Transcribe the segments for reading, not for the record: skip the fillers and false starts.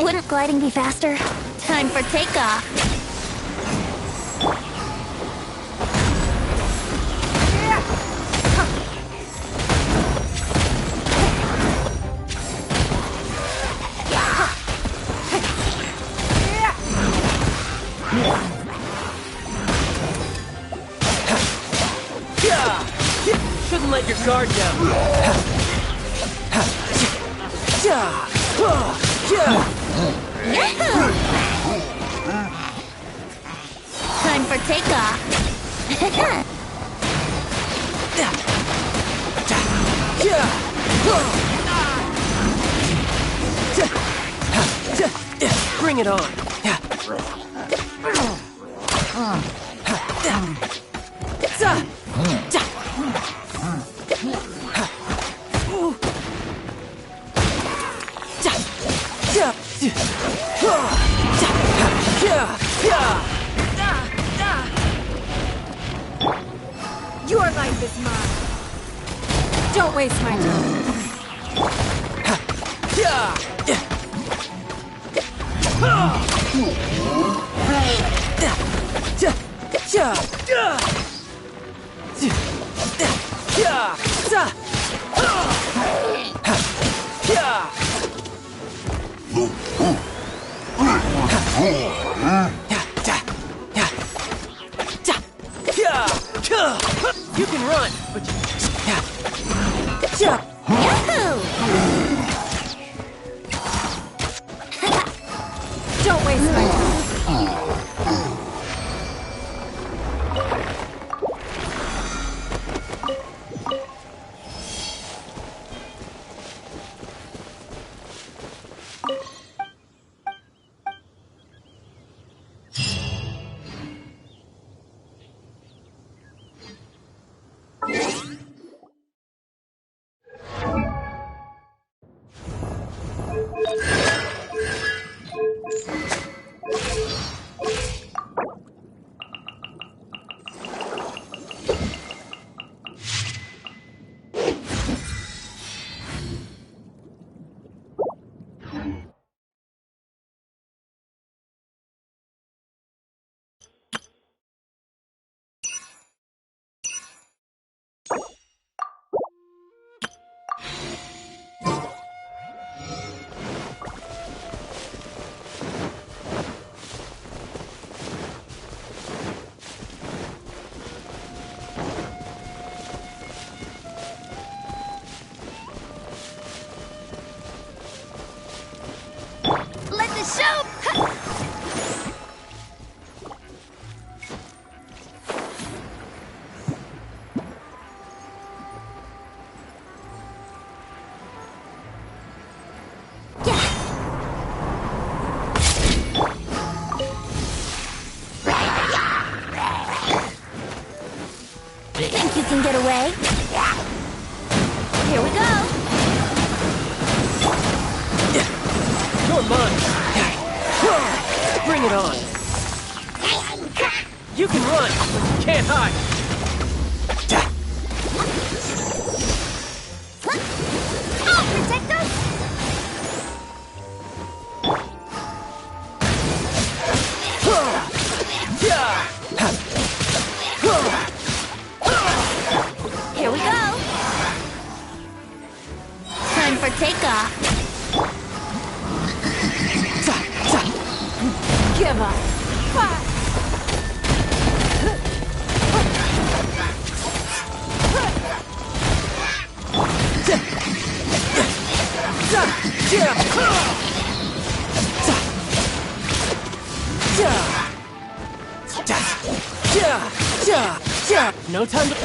Wouldn't gliding be faster? Time for takeoff. Shouldn't let your guard down. Yahoo! Time for takeoff. Bring it on. Your life is mine. Don't waste my time. You can run, but Yahoo! Don't waste my time. Let the show... Think you can get away? Here we go. you're mine. Bring it on. You can run, but you can't hide. I'll protect us. Here we go. Time for takeoff. Give up. Fight. No time to...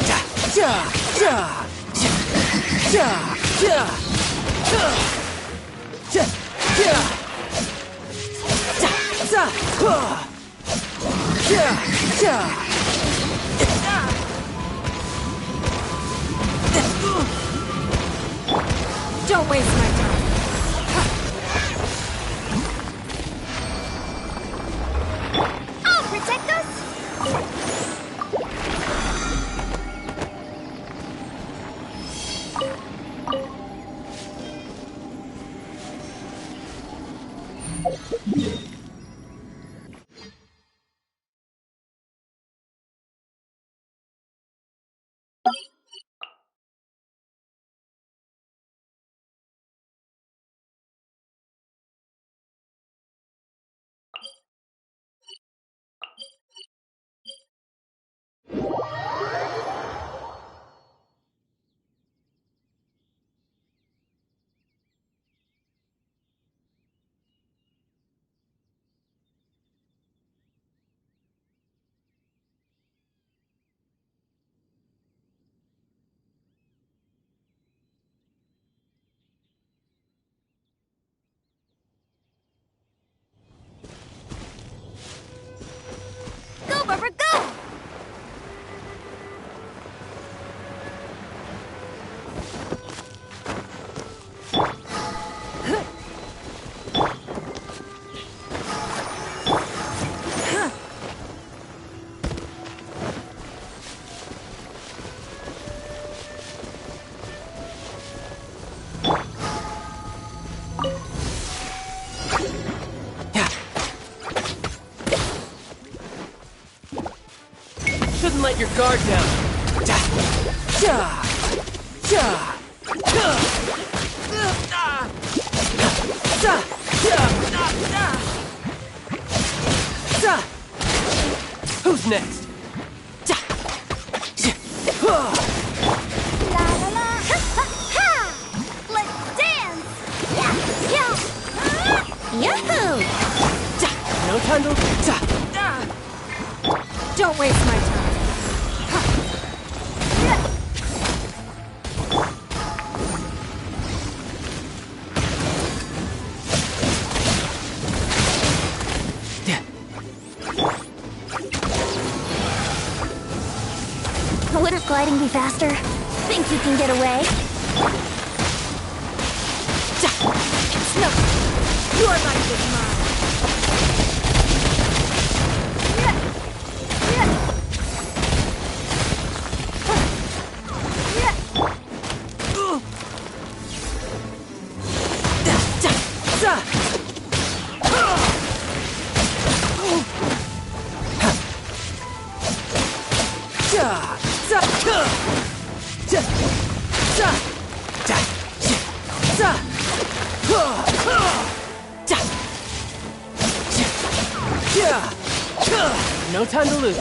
Don't waste my time. I'll protect us. Shouldn't let your guard down. Who's next? La la la! Ha ha ha! Let's dance! Yeah! Yahoo! No time to... Don't waste my time. Wouldn't gliding be faster? Think you can get away? No! Your life is mine! No time to lose.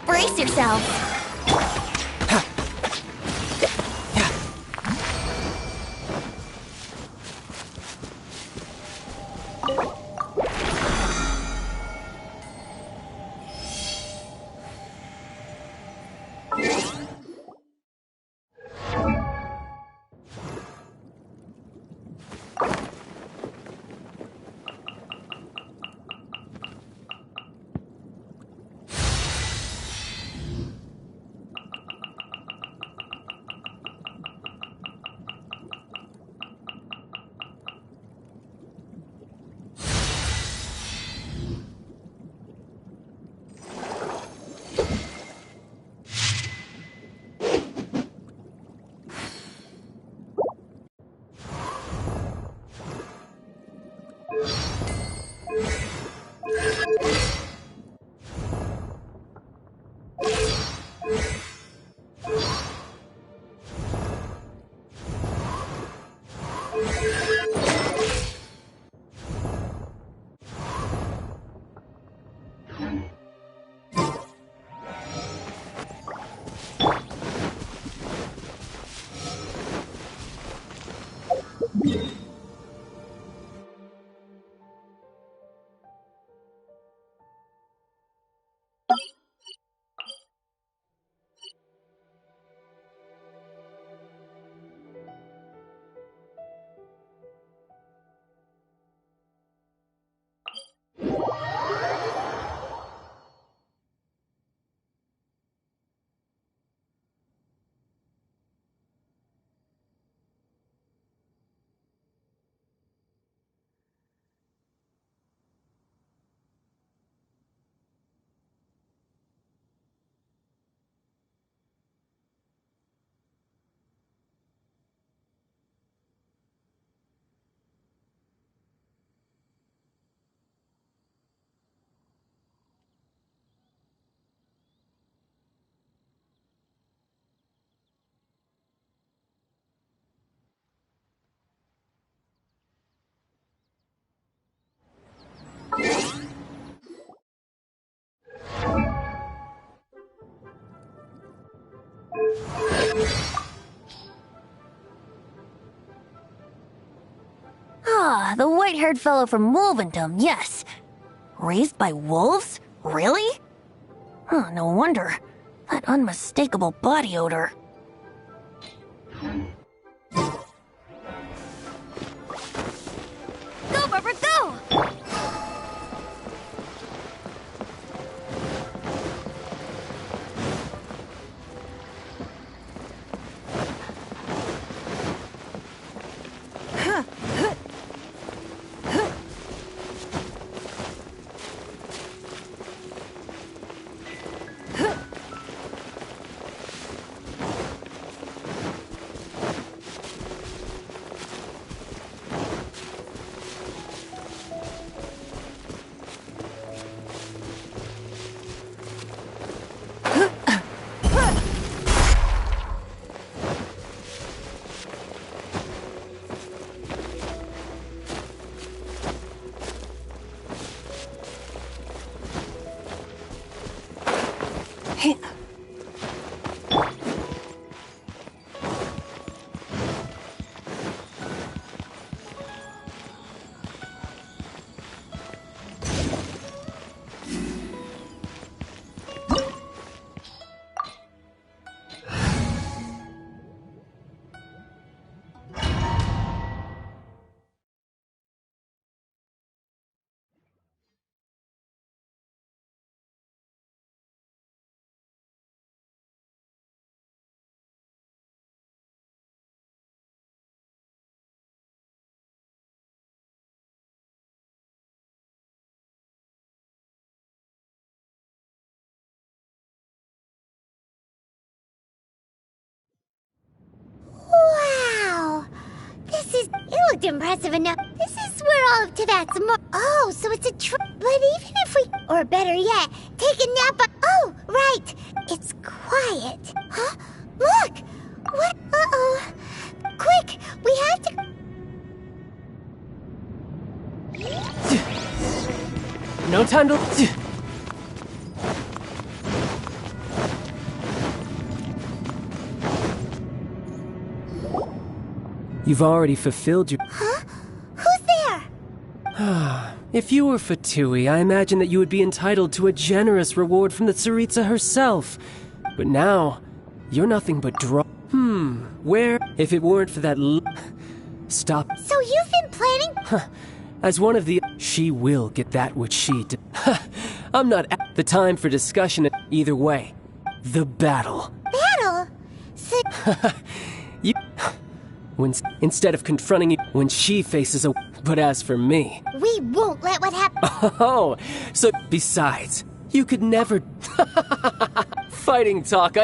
Brace yourself! Ah, the white-haired fellow from Wolvendom, yes. Raised by wolves? Really? Huh, no wonder. That unmistakable body odor. Go, Barbara, go! looked impressive enough. This is where all of Teyvat's more. Oh, so it's a trick. But even if we, or better yet, take a nap. Oh, right. It's quiet. Huh? Look. What? Uh-oh. Quick, we have to. No time to... You've already fulfilled your... Huh? Who's there? If you were Fatui, I imagine that you would be entitled to a generous reward from the Tsaritsa herself. But now, you're nothing but where? If it weren't for that Stop. So you've been planning? As one of the... She will get that which she... I'm not at the time for discussion either way. The battle. Battle? So... You... Instead of confronting you when she faces a... But as for me... We won't let what happen... Oh, so besides, you could never... Fighting talk,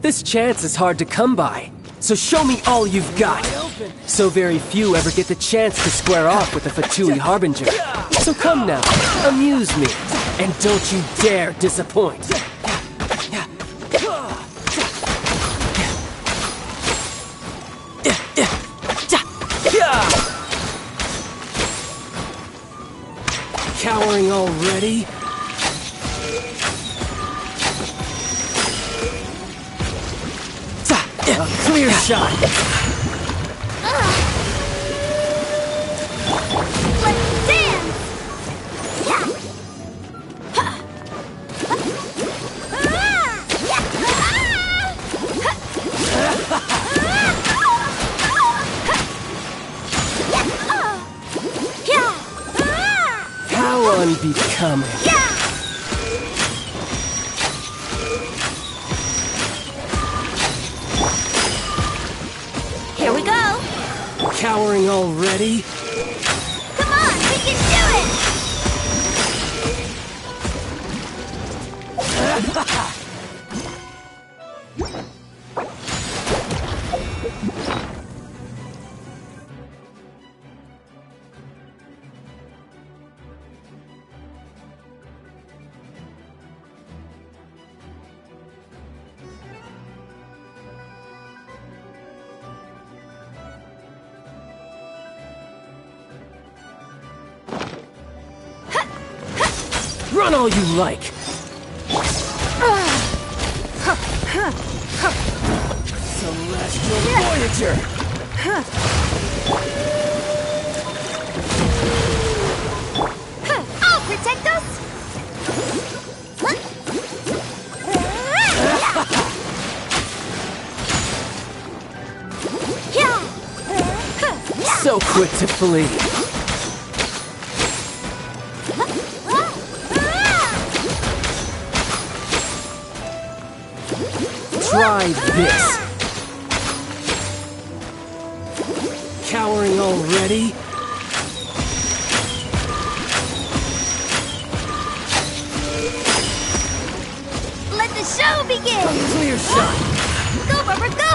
This chance is hard to come by, so show me all you've got. So very few ever get the chance to square off with the Fatui Harbinger. So come now, amuse me, and don't you dare disappoint. Cowering already? A clear shot! Let's dance! How unbecoming. Here we go. Cowering already? Come on, we can do it! Run all you like! Celestial Voyager! I'll protect us! So quick to flee. Try this. Cowering already? Let the show begin! Clear shot. Go, Barbara, go!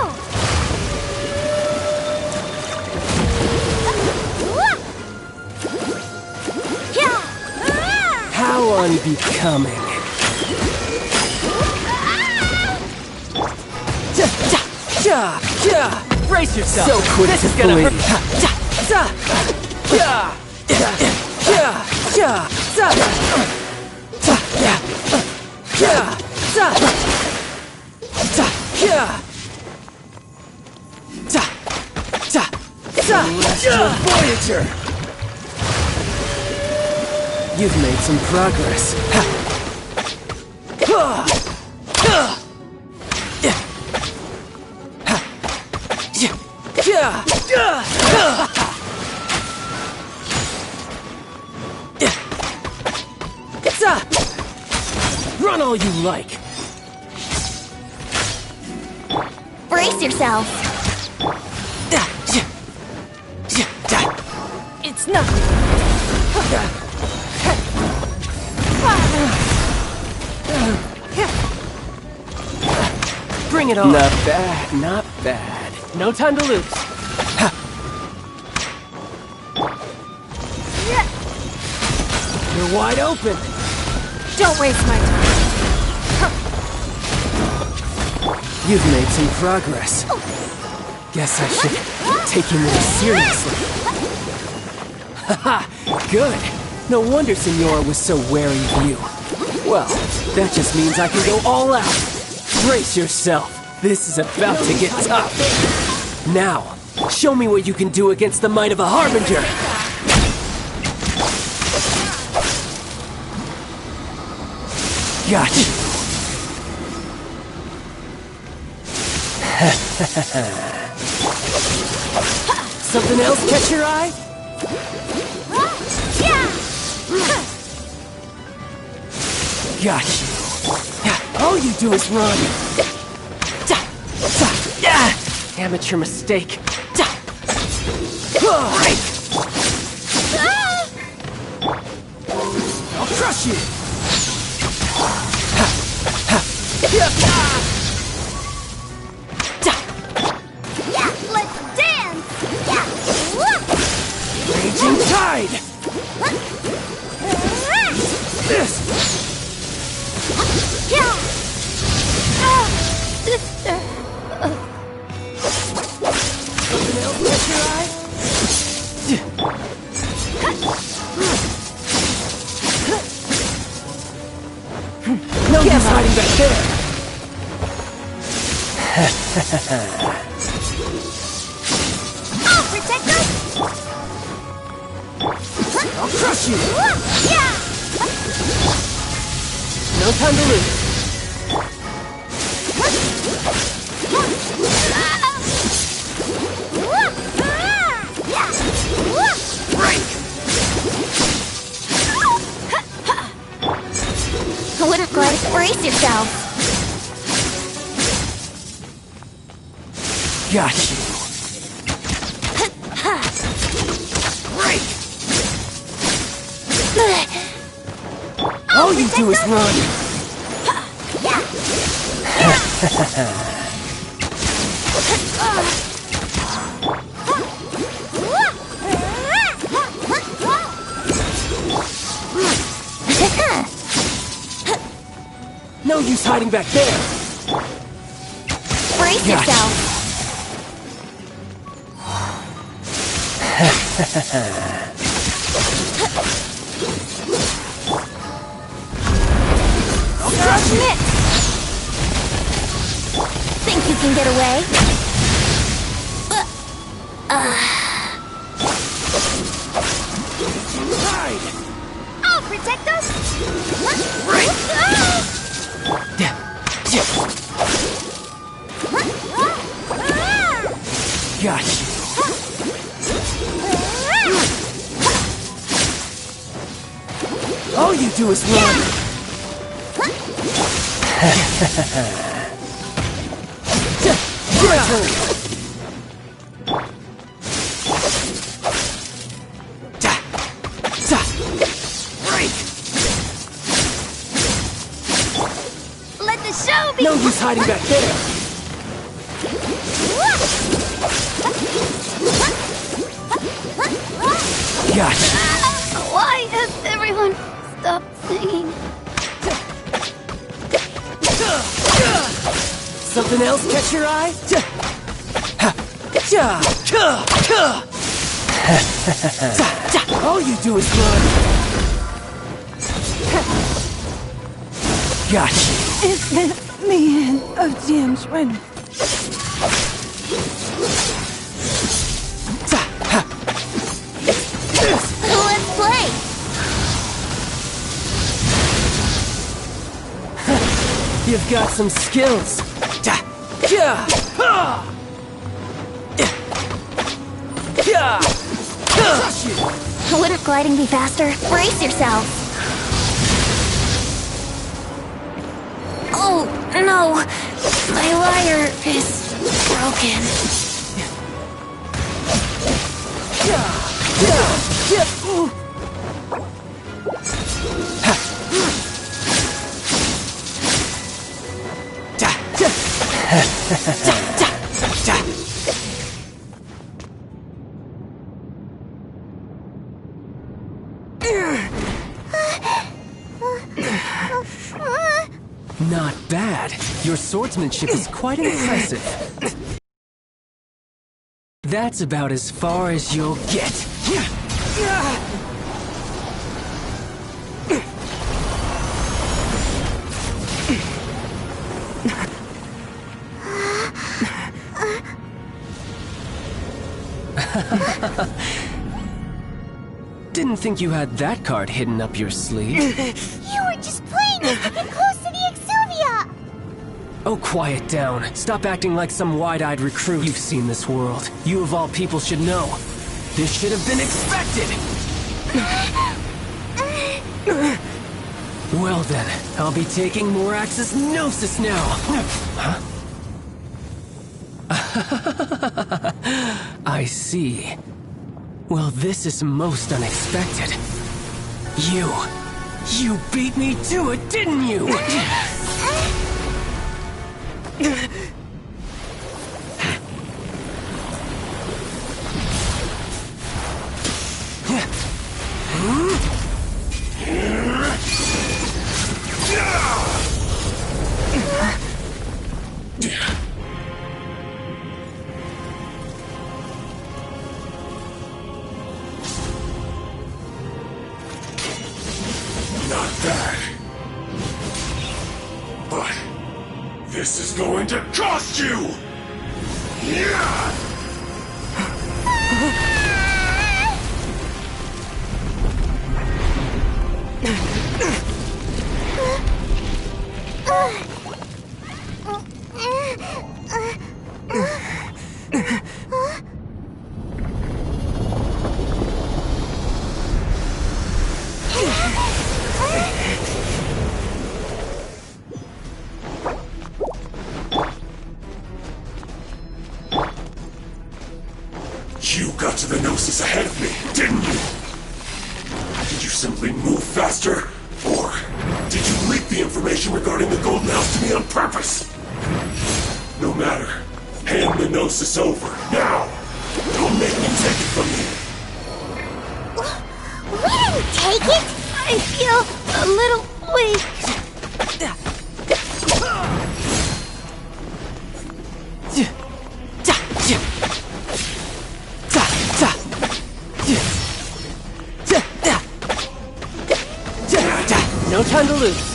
How unbecoming. Brace yourself. So quick this is gonna hurt. Celestial Voyager. You've made some progress. Run all you like. Brace yourself. It's nothing. Bring it on. Not bad, not bad. No time to lose. You're wide open. Don't waste my time. You've made some progress. Guess I should take you more seriously. Haha, good. No wonder Senora was so wary of you. Well, that just means I can go all out. Brace yourself. This is about to get tough. Now, show me what you can do against the might of a Harbinger. Gotcha. Something else catch your eye? Got you. All you do is run. Amateur mistake. I'll crush you. Let's dance! Raging tide. This. Something else catch your eye? No use hiding back there. I'll protect us! I'll crush you. No time to lose. Winter Glide, brace yourself. Got you. All you do is run. No use hiding back there. Brace Gotcha. yourself. I'll Think you can get away? Hide. I'll protect us! Got you. All you do is run. Your turn. Let the show be! No use hiding back there. Gotcha. Why has everyone stopped singing? Something else catch your eye? All you do is run. Gotcha. Is this the end of James Renner? Let's play! You've got some skills. Crush you. Would gliding be faster? Brace yourself! Oh, no! My lyre is broken. Not bad. Your swordsmanship is quite impressive. That's about as far as you'll get. Didn't think you had that card hidden up your sleeve. You were just playing us to get close to the Exuvia! Oh, quiet down. Stop acting like some wide-eyed recruit. You've seen this world. You of all people should know. This should have been expected! Well then, I'll be taking Morax's Gnosis now! Huh? I see. Well, this is most unexpected. You beat me to it, didn't you? Not bad. But this is going to cost you! Yeah! You got to the Gnosis ahead of me, didn't you? Did you simply move faster? Or did you leak the information regarding the Golden House to me on purpose? No matter. Hand the Gnosis over, now! Don't make me take it from you! We didn't take it! I feel a little weak. No time to lose.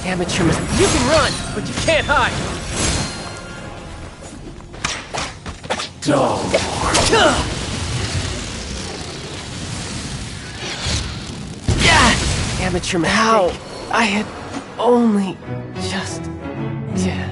Amateur mistake. You can run, but you can't hide. Amateur mistake. How? I had only just... Yeah.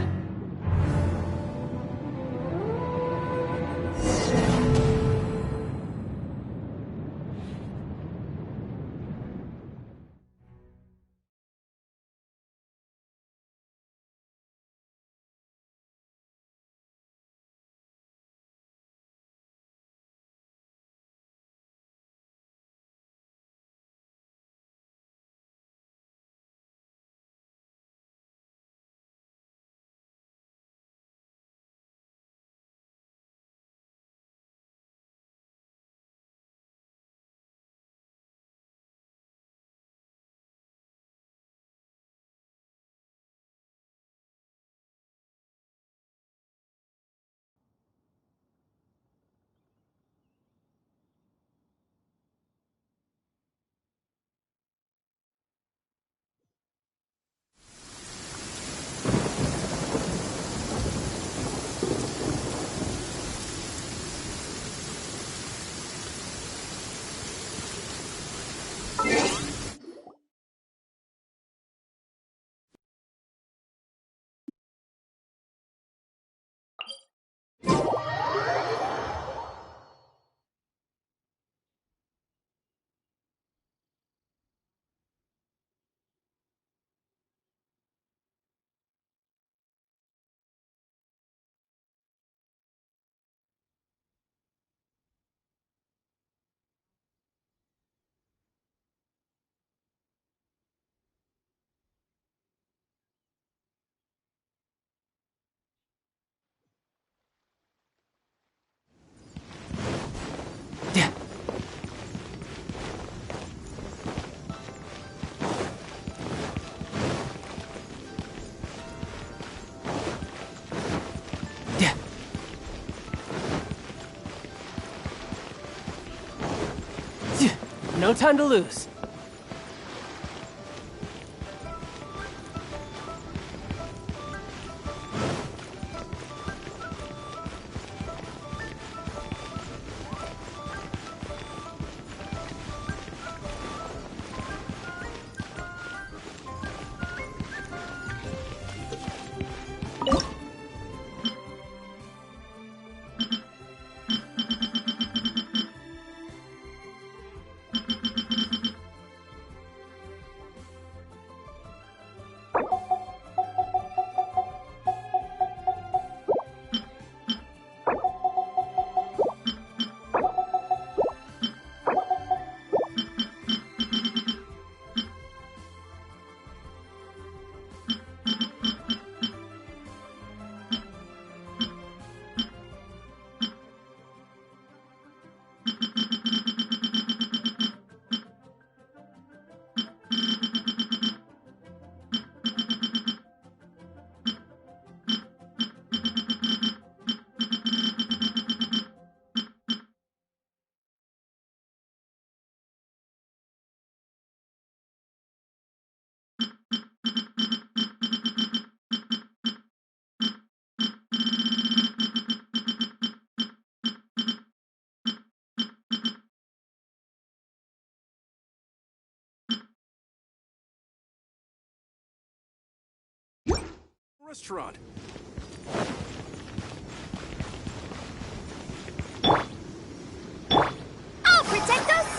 no time to lose. Restaurant. I'll protect us!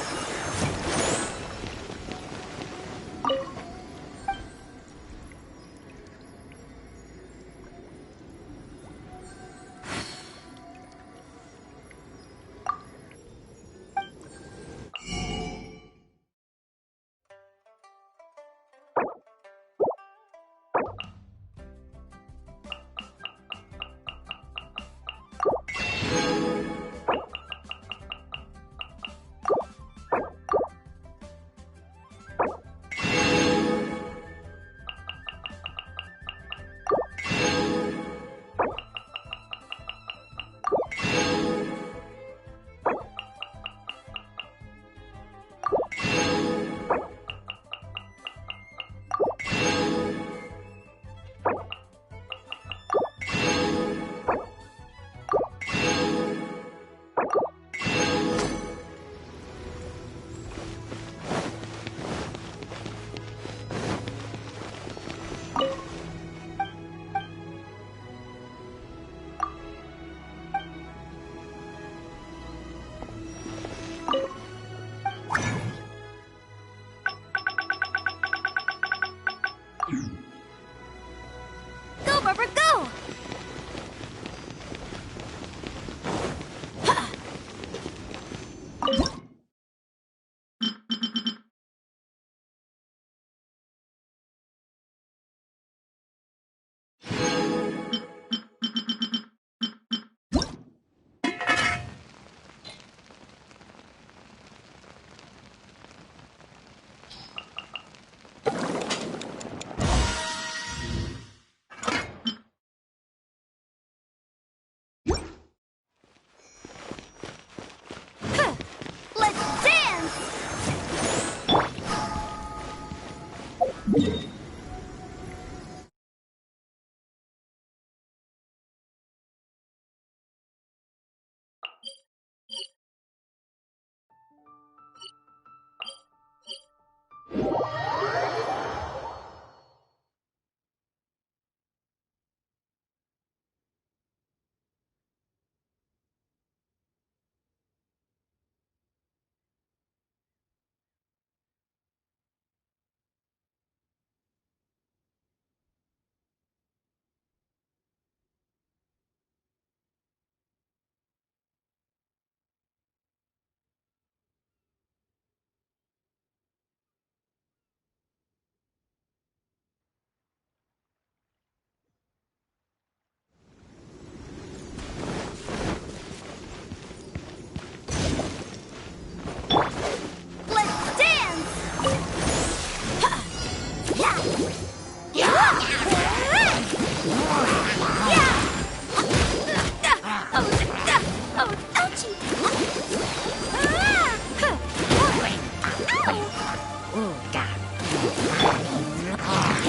Here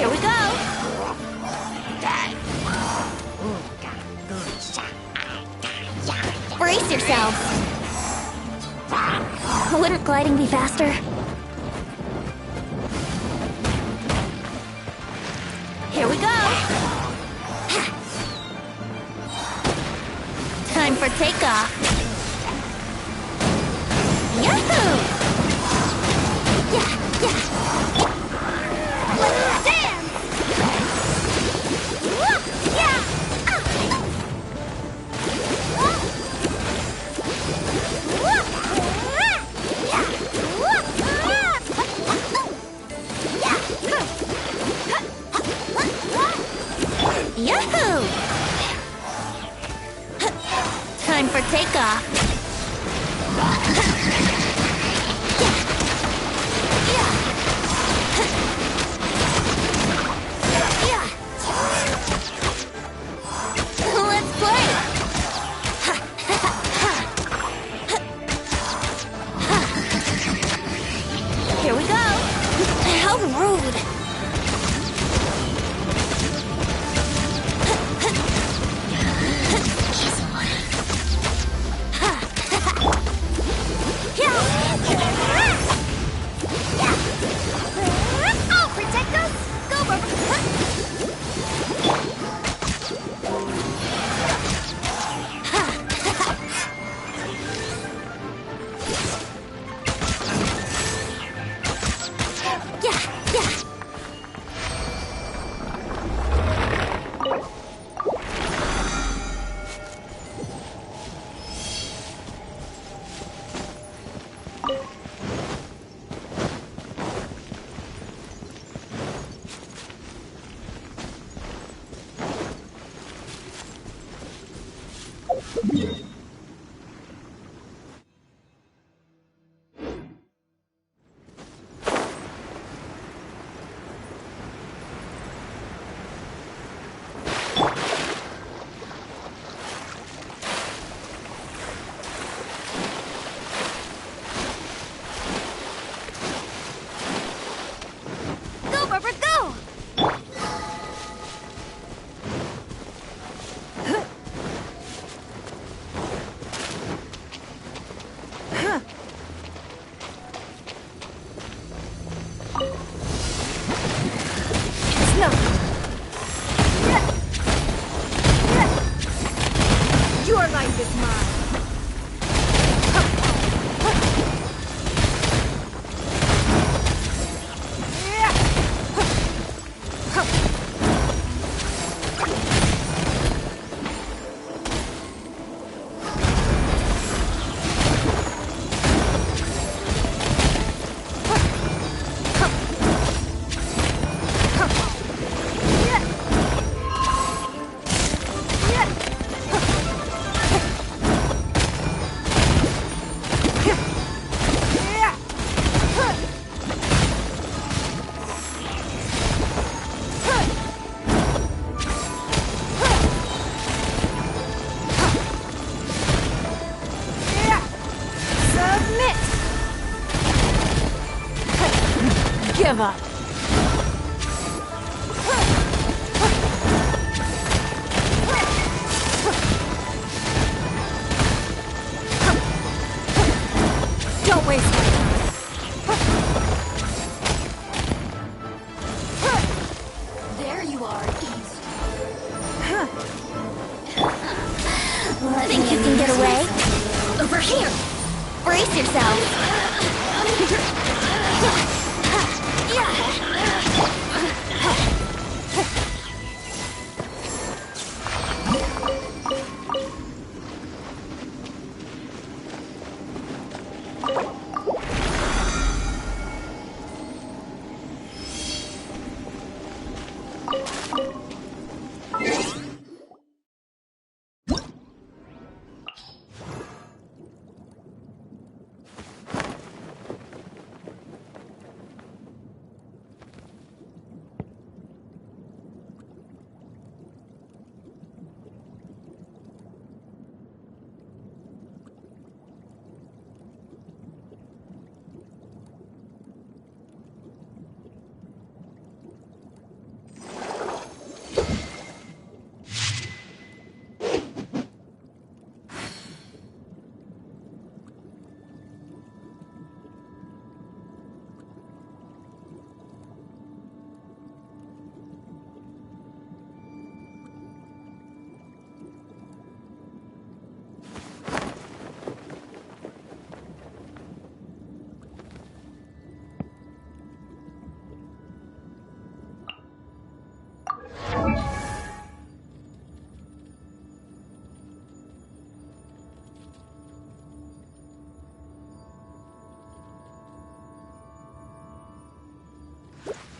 we go! Brace yourselves! Wouldn't gliding be faster? Here we go! Time for takeoff! Yahoo! Yeah, yeah! Let's dance! Yeah! Yahoo! Time for takeoff. Let's play! Here we go! How rude! I'll protect us! Go, yeah, yeah. Go, Barbara, go! No. Your life is mine. Submit! Give up. Don't waste my time. There you are, East. Think you can get away? Over here! Brace yourself!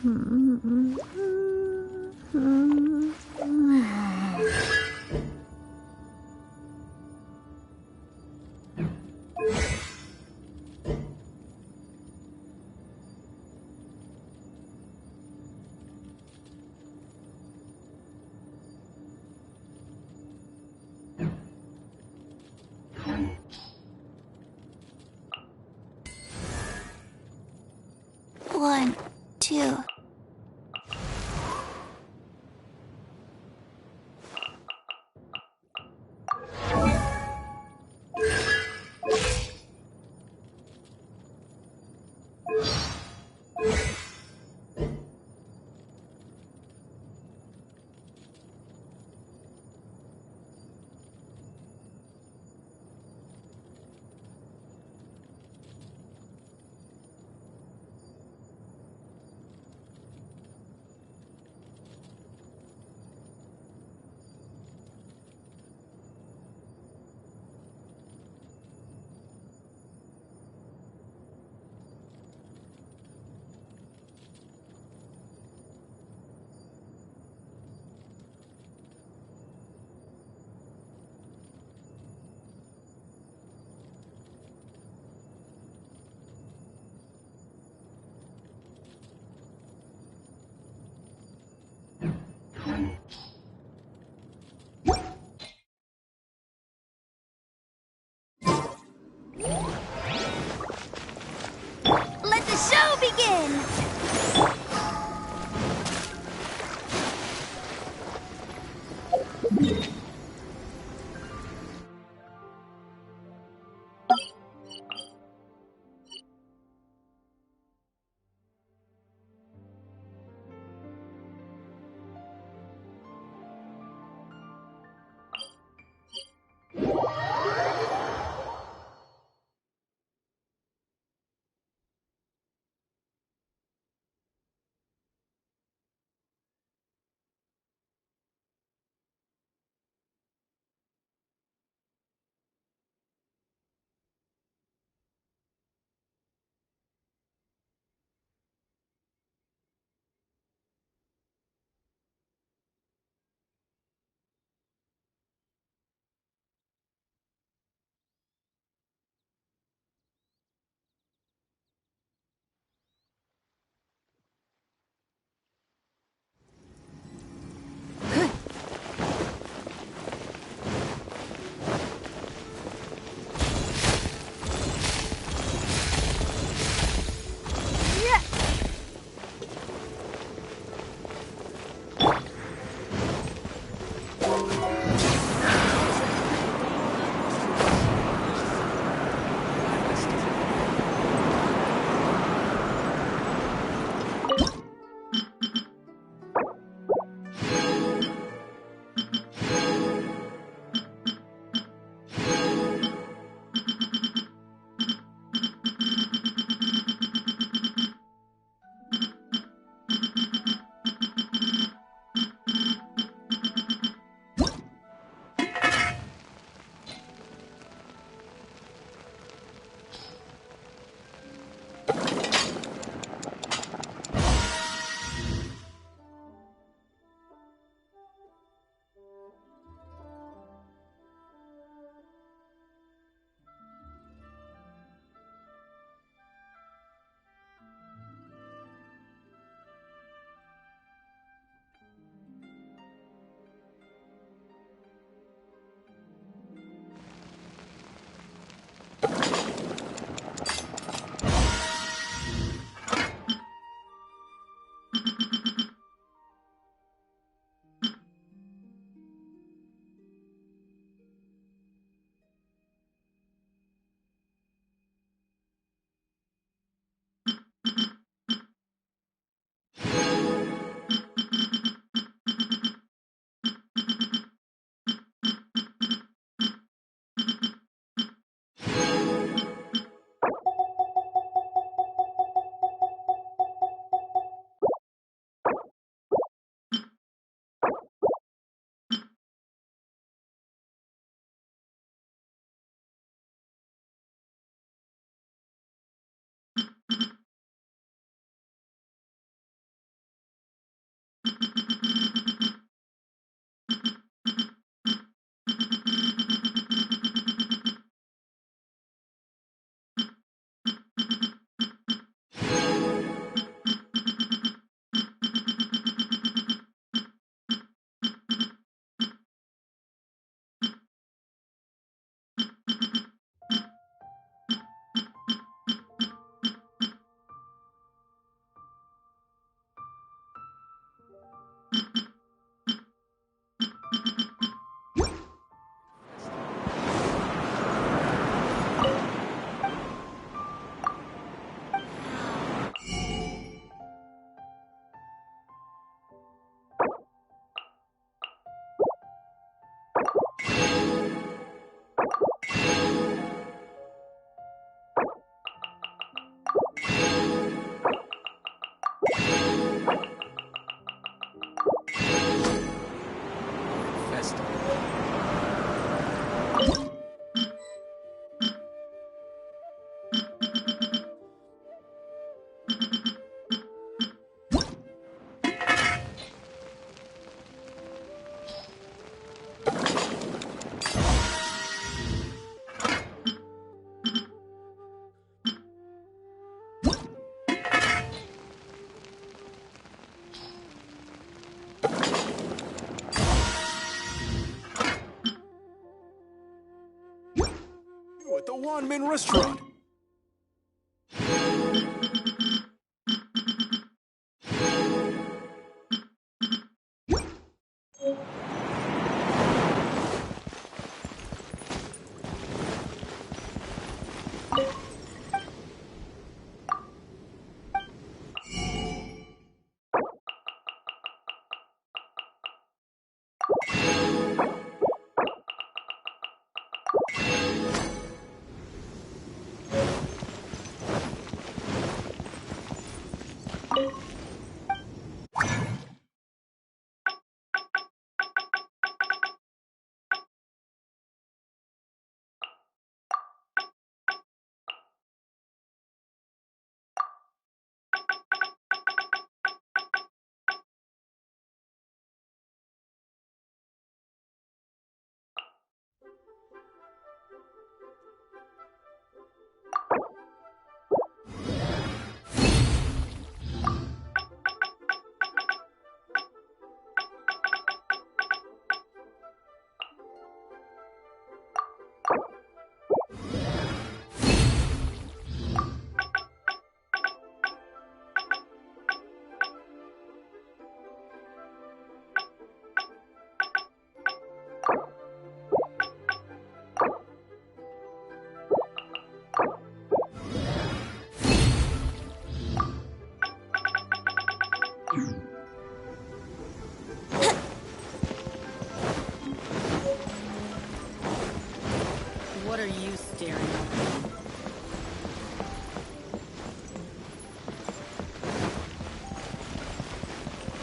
1, 2. Let the show begin! Wanmin Restaurant. What are you staring at?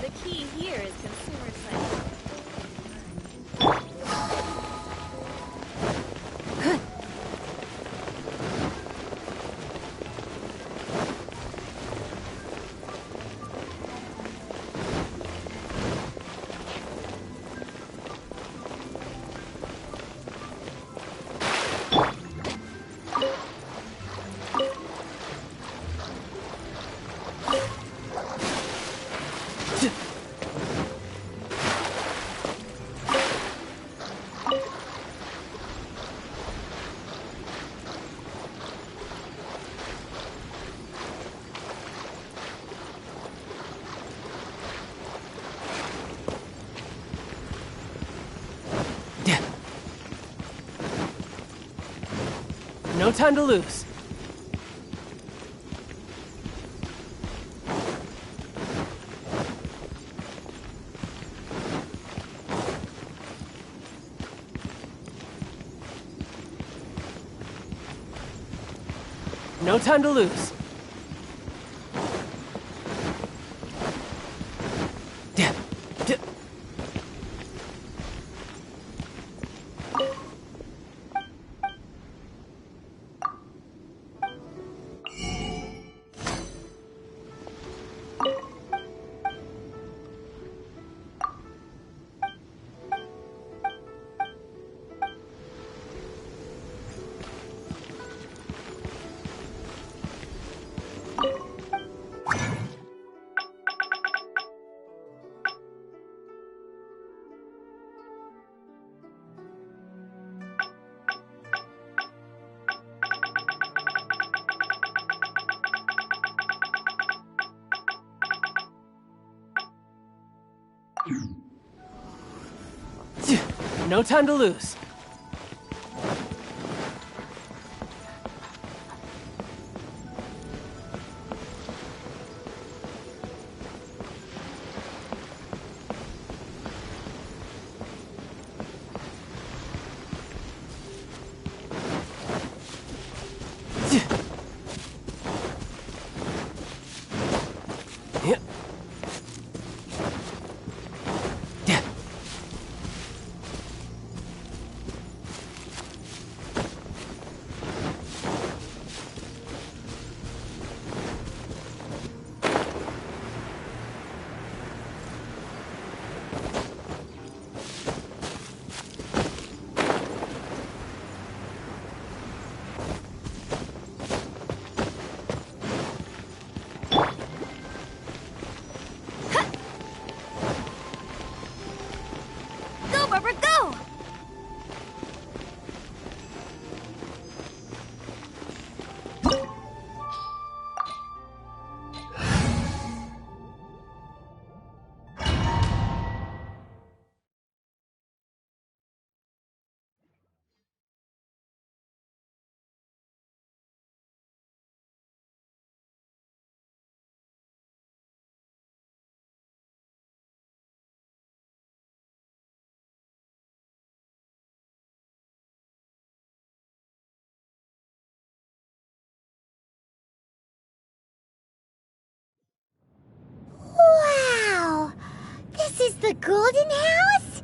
The key here is consumer psychology. No time to lose. No time to lose. No time to lose. The Golden House?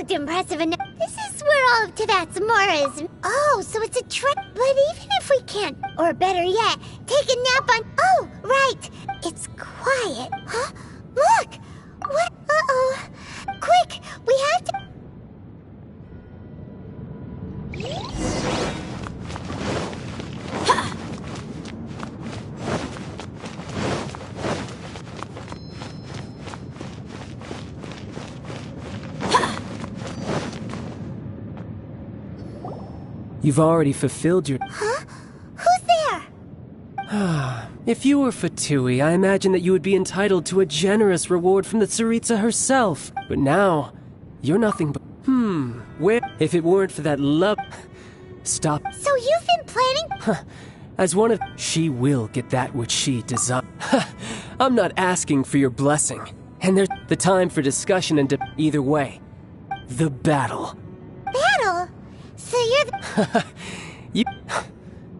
looked impressive enough. This is where all of Tavatsumora is. Oh, so it's a trick. But even if we can't, or better yet, take a nap on. Oh, right. It's quiet. Huh? Look! What? Uh-oh. Quick! We have to. You've already fulfilled your... Huh? Who's there? If you were Fatui, I imagine that you would be entitled to a generous reward from the Tsaritsa herself. But now, you're nothing but... where... If it weren't for that love... Stop. So you've been planning? As one of... She will get that which she desires. I'm not asking for your blessing. And there's the time for discussion and either way. The battle. Battle? So you're the... You...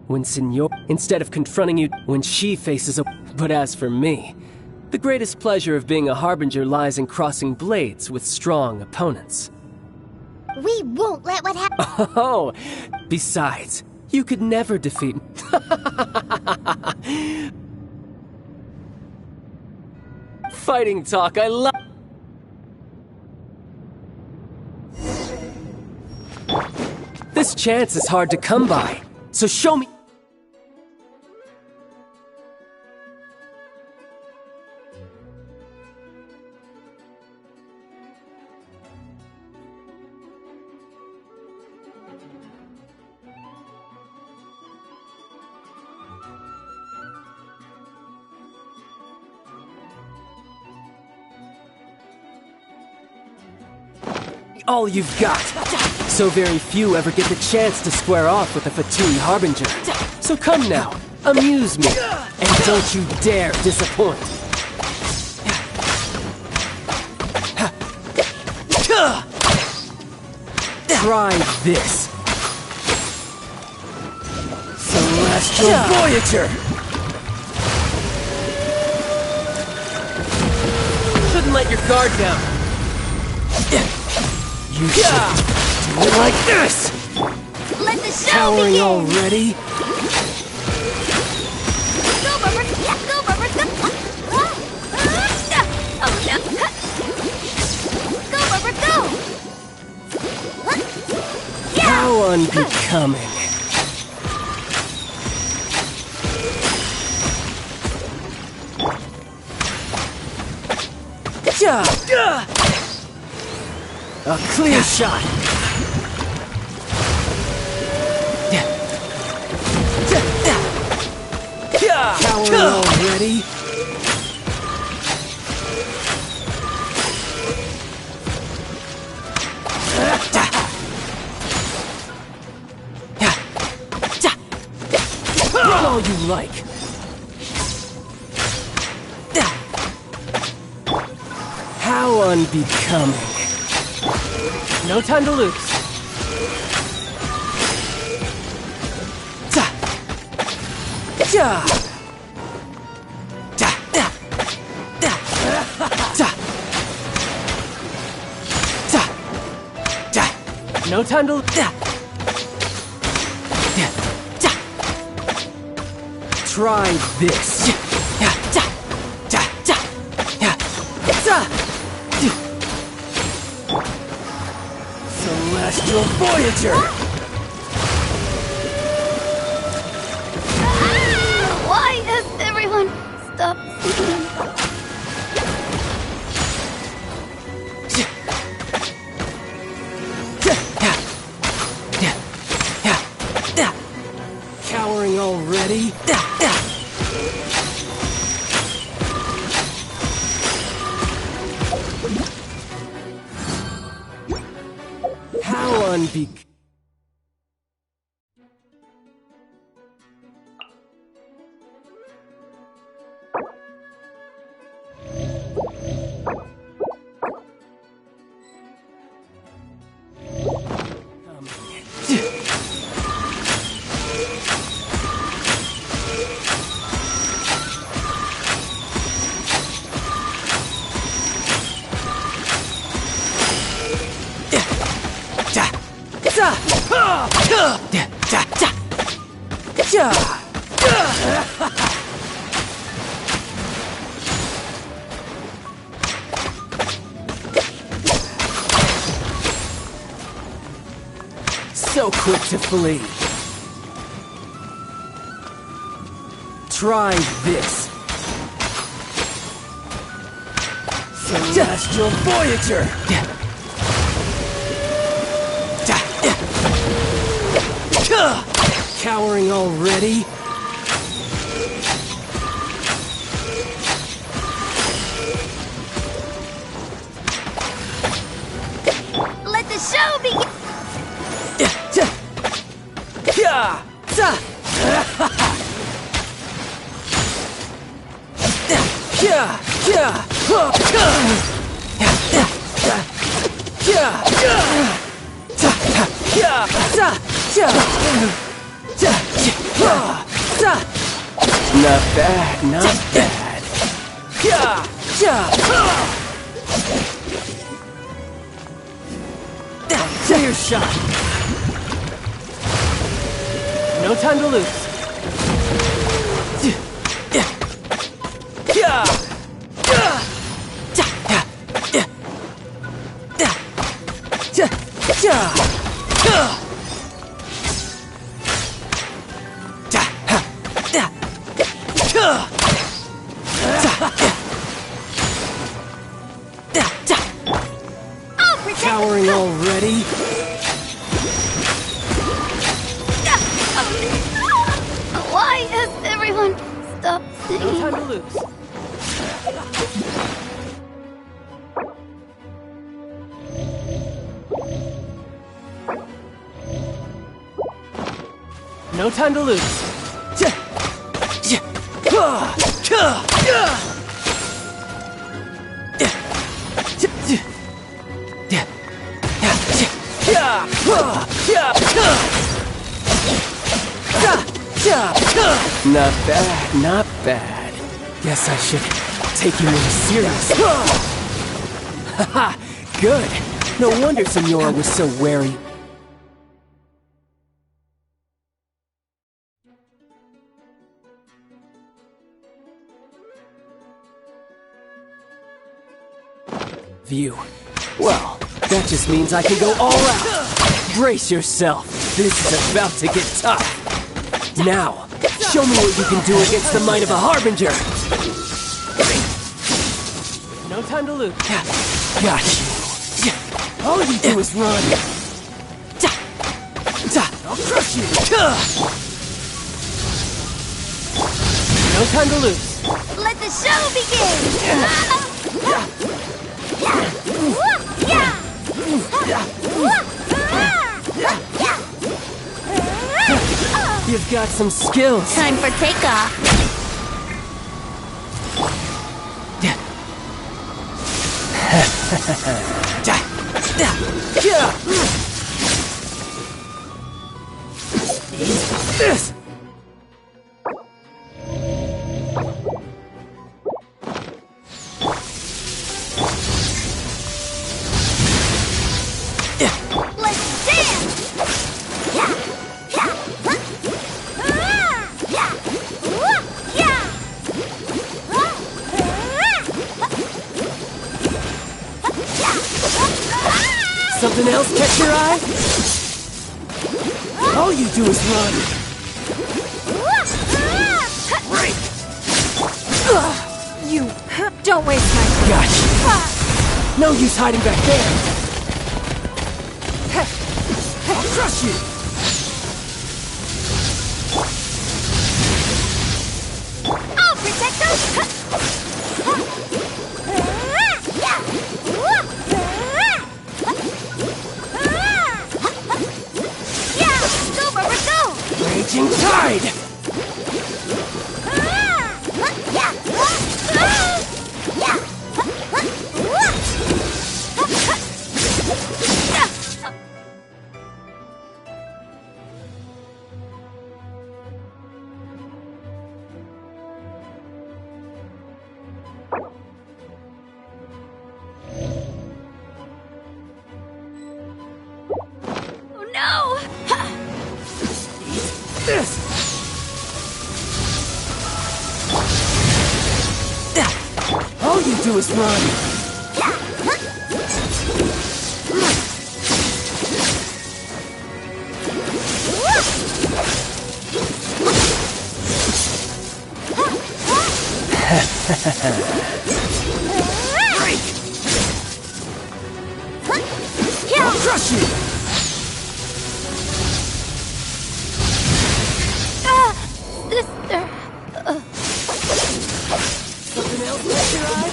When Senor... Instead of confronting you when she faces a... But as for me, the greatest pleasure of being a harbinger lies in crossing blades with strong opponents. We won't let what happen. Oh, besides, you could never defeat... Fighting talk, I love... This chance is hard to come by, so show me... All you've got. So very few ever get the chance to square off with a Fatui Harbinger. So come now, amuse me, and don't you dare disappoint. Try this. Celestial Voyager! Shouldn't let your guard down. You should do it like this! Let the show Cowering begin! already? Go, Bubber! Go, Bubber! Go! Oh, no! Go, Bubber! Go! How unbecoming. A clear shot. Cowering already? Run all you like. How unbecoming. No time to lose. No time to... Try this. Celestial Voyager! Why has everyone stopped singing? Cowering already? How unbecoming. So quick to flee. Try this. Celestial Voyager! Cowering already? Let the show begin! Not bad, not bad. Clear shot. No time to lose. Cowering already? Why has everyone stopped No singing? time to lose. No time to lose. Not bad, not bad. Guess I should take you more serious. Haha, good. No wonder Senora was so wary. View. Well, that just means I can go all out. Brace yourself. This is about to get tough. Now, show me what you can do against the might of a Harbinger. No time to lose. Got you. All you do is run. I'll crush you. No time to lose. Let the show begin! You've got some skills. Time for takeoff. This. Let's dance! Something else catch your eye? All you do is run. Break. You don't waste my time. Gotcha. No use hiding back there. I'll crush you. I'll protect us! Go, Rubber, go! Raging tide. do is run. I'll crush you! Sister. Something else catch your eye?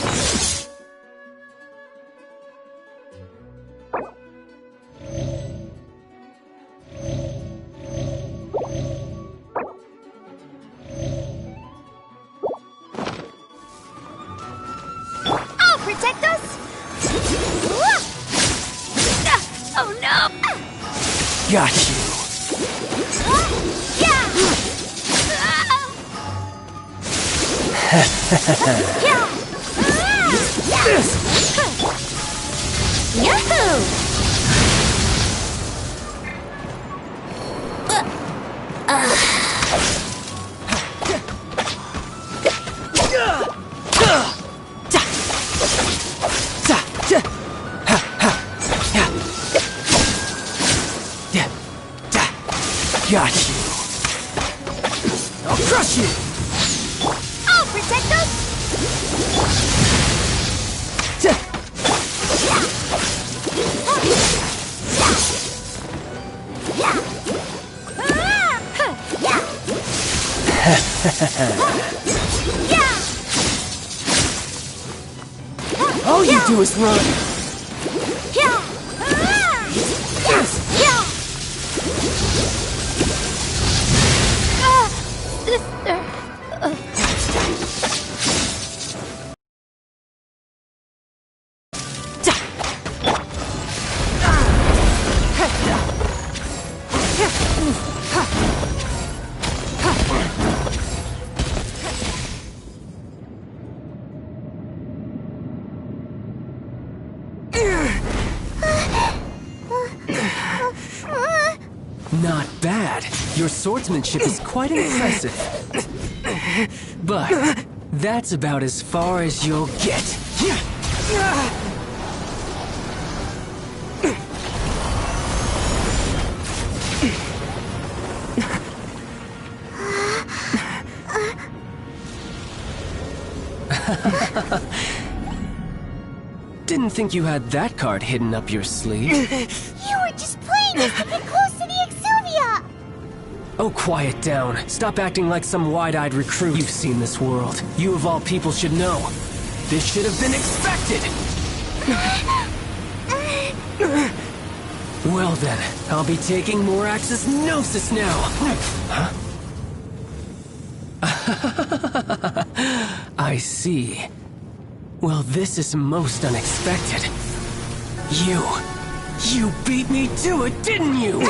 I'll protect us! Oh no! Got you. Yahoo! Got you. I'll crush you. I'll protect us! All you do is run. Sister. Not bad. Your swordsmanship is quite impressive. But that's about as far as you'll get. Didn't think you had that card hidden up your sleeve. You were just playing us to get close to the Exuvia! Oh, quiet down. Stop acting like some wide-eyed recruit. You've seen this world. You of all people should know. This should have been expected! Well then, I'll be taking Morax's Gnosis now! Huh? I see. Well, this is most unexpected. You beat me to it, didn't you?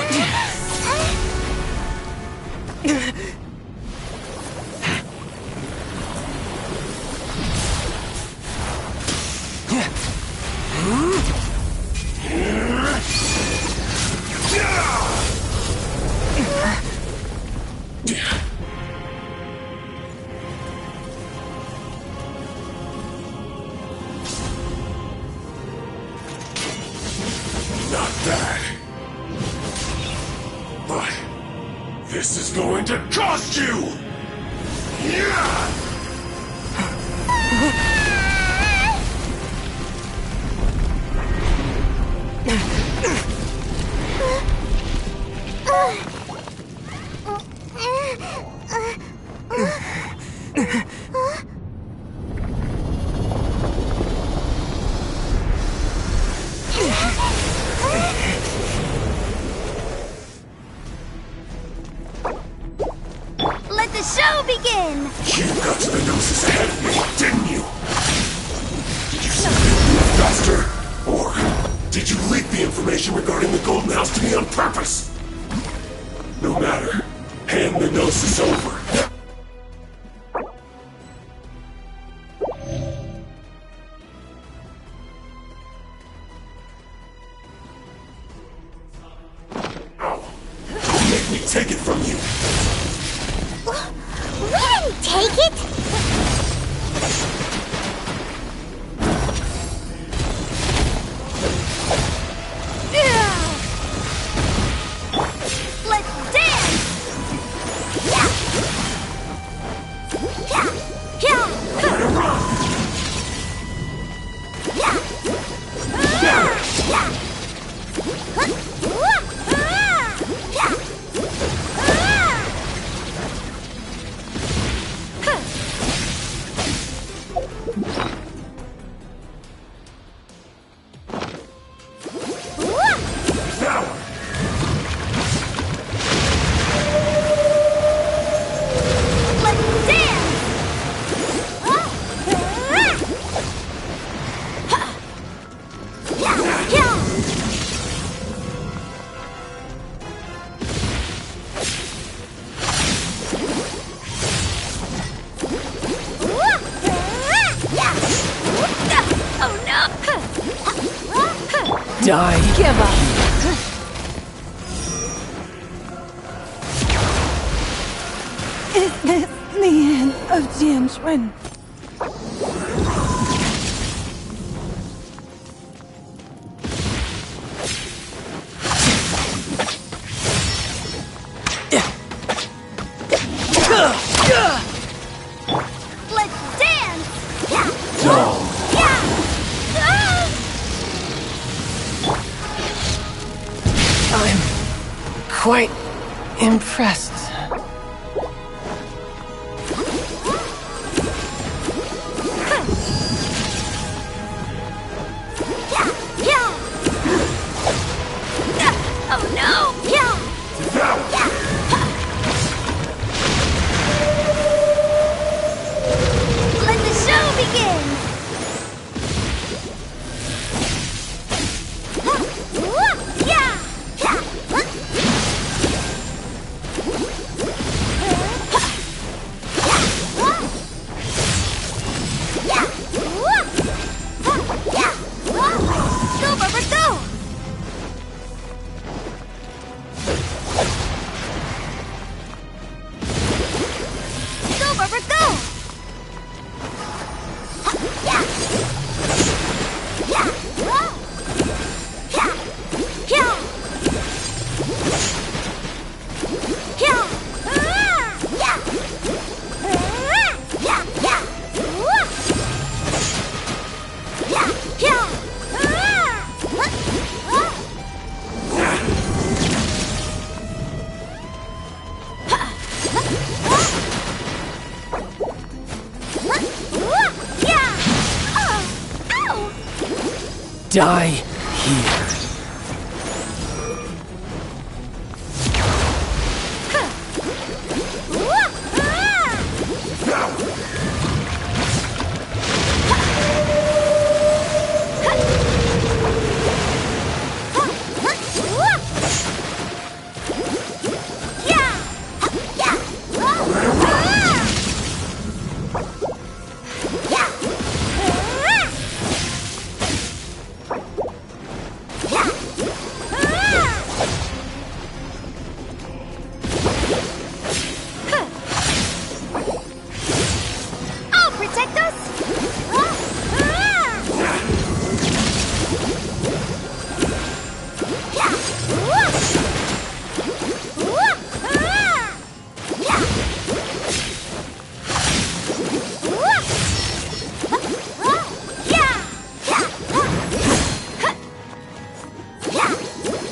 Not bad. But this is going to cost you! Yeah! Let the show begin! You got to the Gnosis ahead of me, didn't you? Did you simply move faster? Or did you leak the information regarding the Golden House to me on purpose? No matter. Hand the Gnosis over. Don't make me take it from you. We didn't take it! Now! Let's dance! Oh no! Die. Give up. Is this the end of Jianxuan? Let's dance! No! I'm quite impressed. Oh no! Let the show begin! Go, Barbara, go! Go, Barbara, go! Die here. I'll protect us!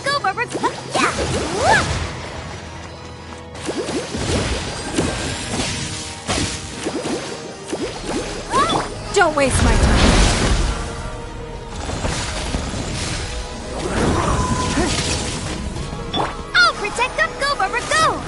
Go, Barbara! Don't waste my time. I'll protect them! Go, Barbara, go!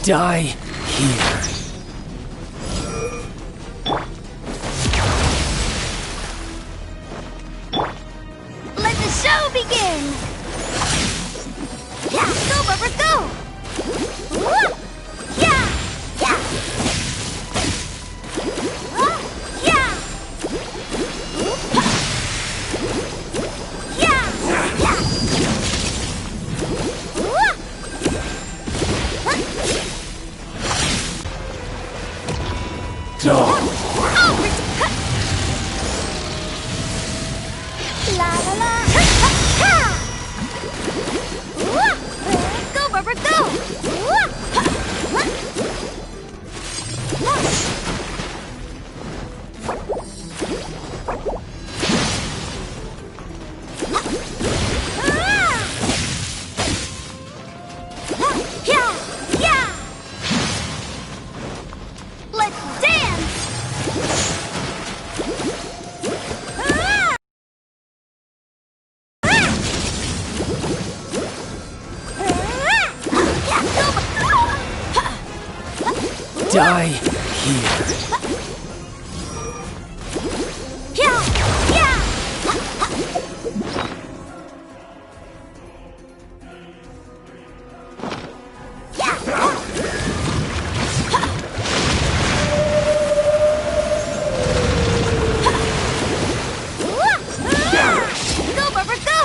Die here. Let the show begin! Go, Barbara, go! Die here. Go, Barbara, go!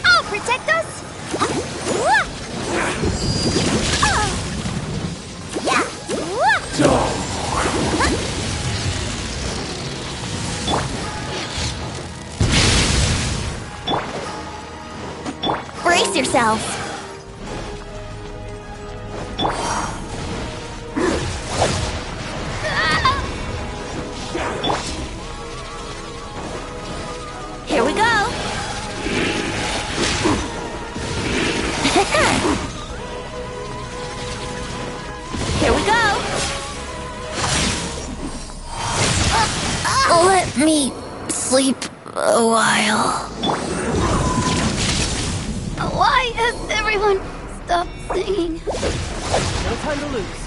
I'll protect us! Brace yourselves. Here we go. Here we go. Let me sleep a while. Why has everyone stopped singing? No time to lose.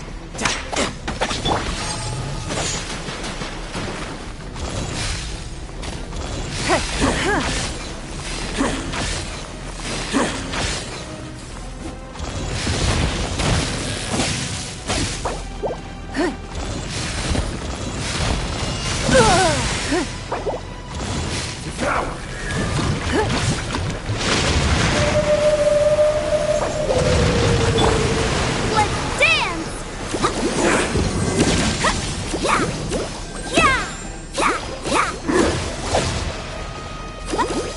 Let's dance!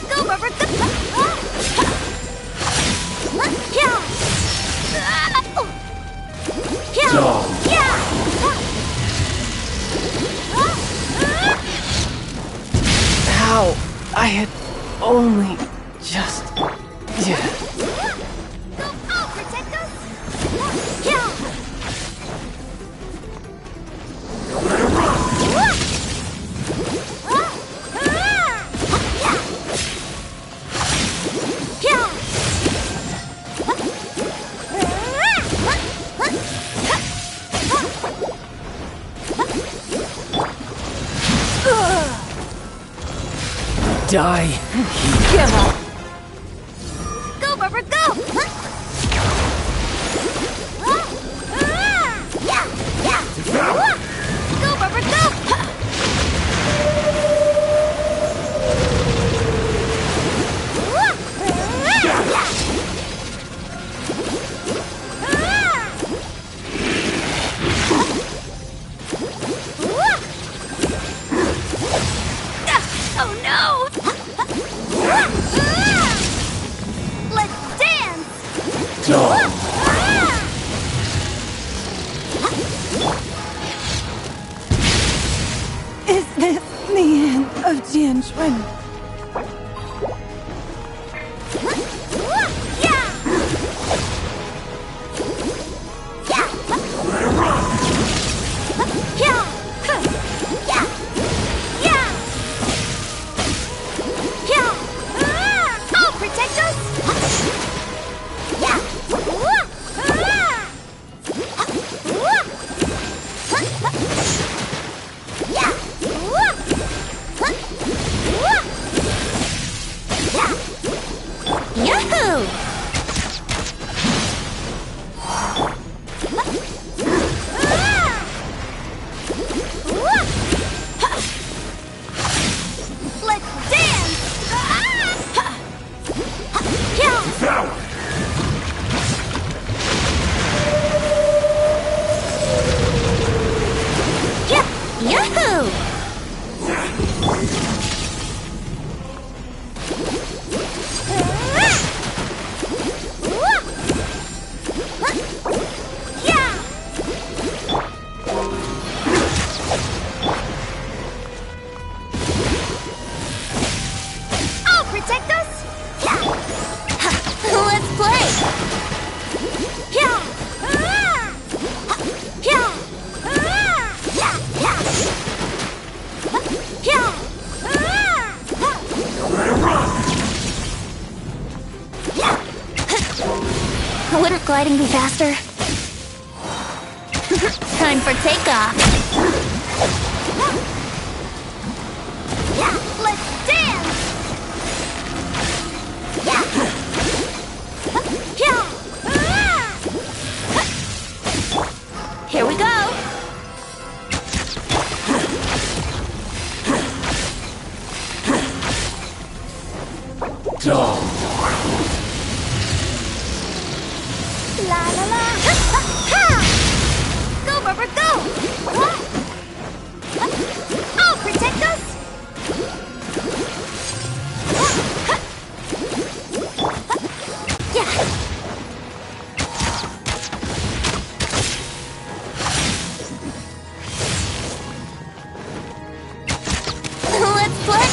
Go, Barbara, go! How? I had only just... Yeah. I'll protect us! Yeah! Die. Go, Barbara, go! Go, Barbara, go! Oh no! Let's dance! Is this the end of Jianxuan? I'll protect us! Yahoo! Let's dance! Yahoo! I'll protect us! Let's play! Wouldn't gliding be faster? Time for takeoff. Let's dance! Here we go. Dull. La la la! Ha! Go, Rubber, go! I'll protect us! Yeah! Let's play.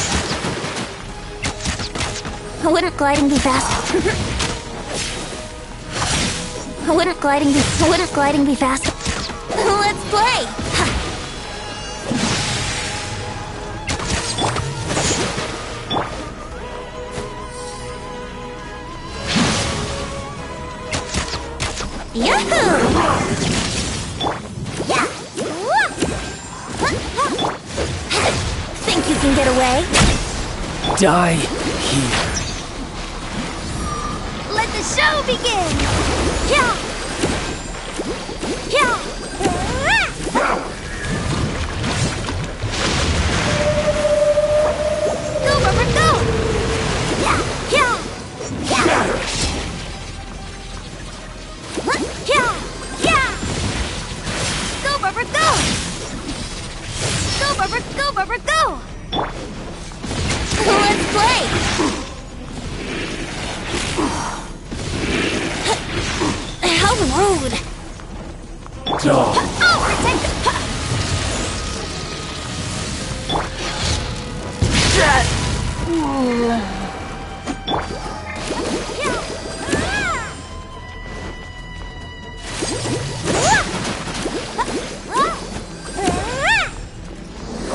Wouldn't gliding be fast? Wouldn't gliding be fast? Let's play. Yahoo! Yeah! Think you can get away? Die here. Let the show begin! Yeah! Yeah! Go, Rubber, go! Yeah! Yeah! Yeah! Yeah! Yeah! Go, Rubber, go! Go, Rubber, go, Rubber, go! Let's play. How rude. Dull. Oh, protect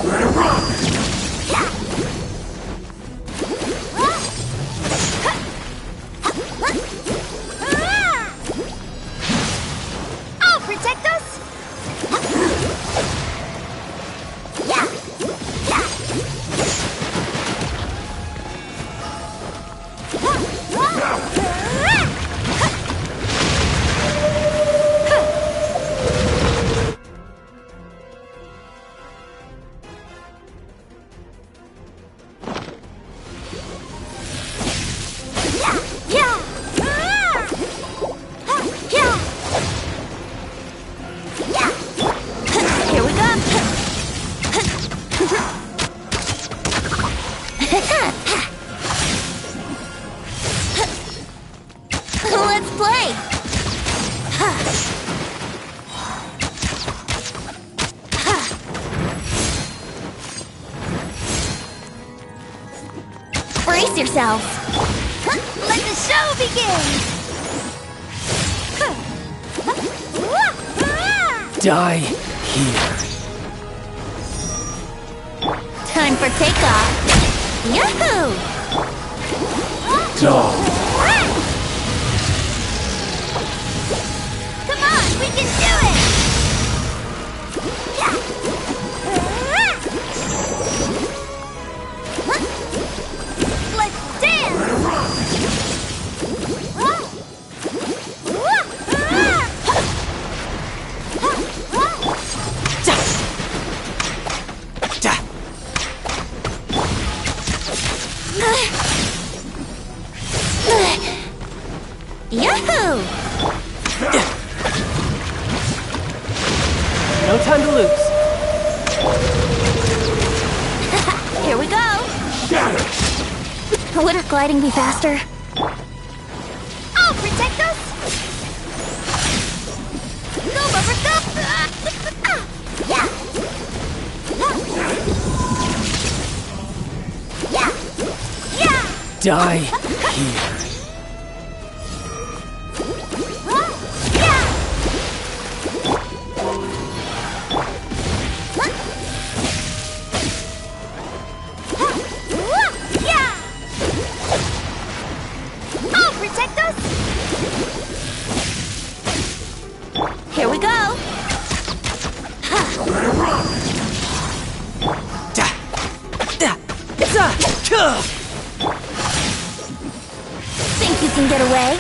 Let it rock. I'll protect us! Yeah! Here we go. Let's play. Brace yourselves. Let the show begin! Die here. Time for takeoff. Yahoo! Dull. Come on, we can do it! Let's dance! Da. Yahoo! No time to lose. Here we go. Shatter. Wouldn't gliding be faster? I'll protect us! Go, Rubber, go! Yeah! Yeah! Yeah! Die here. Yeah! Yeah! I'll protect us! Here we go. Think you can get away?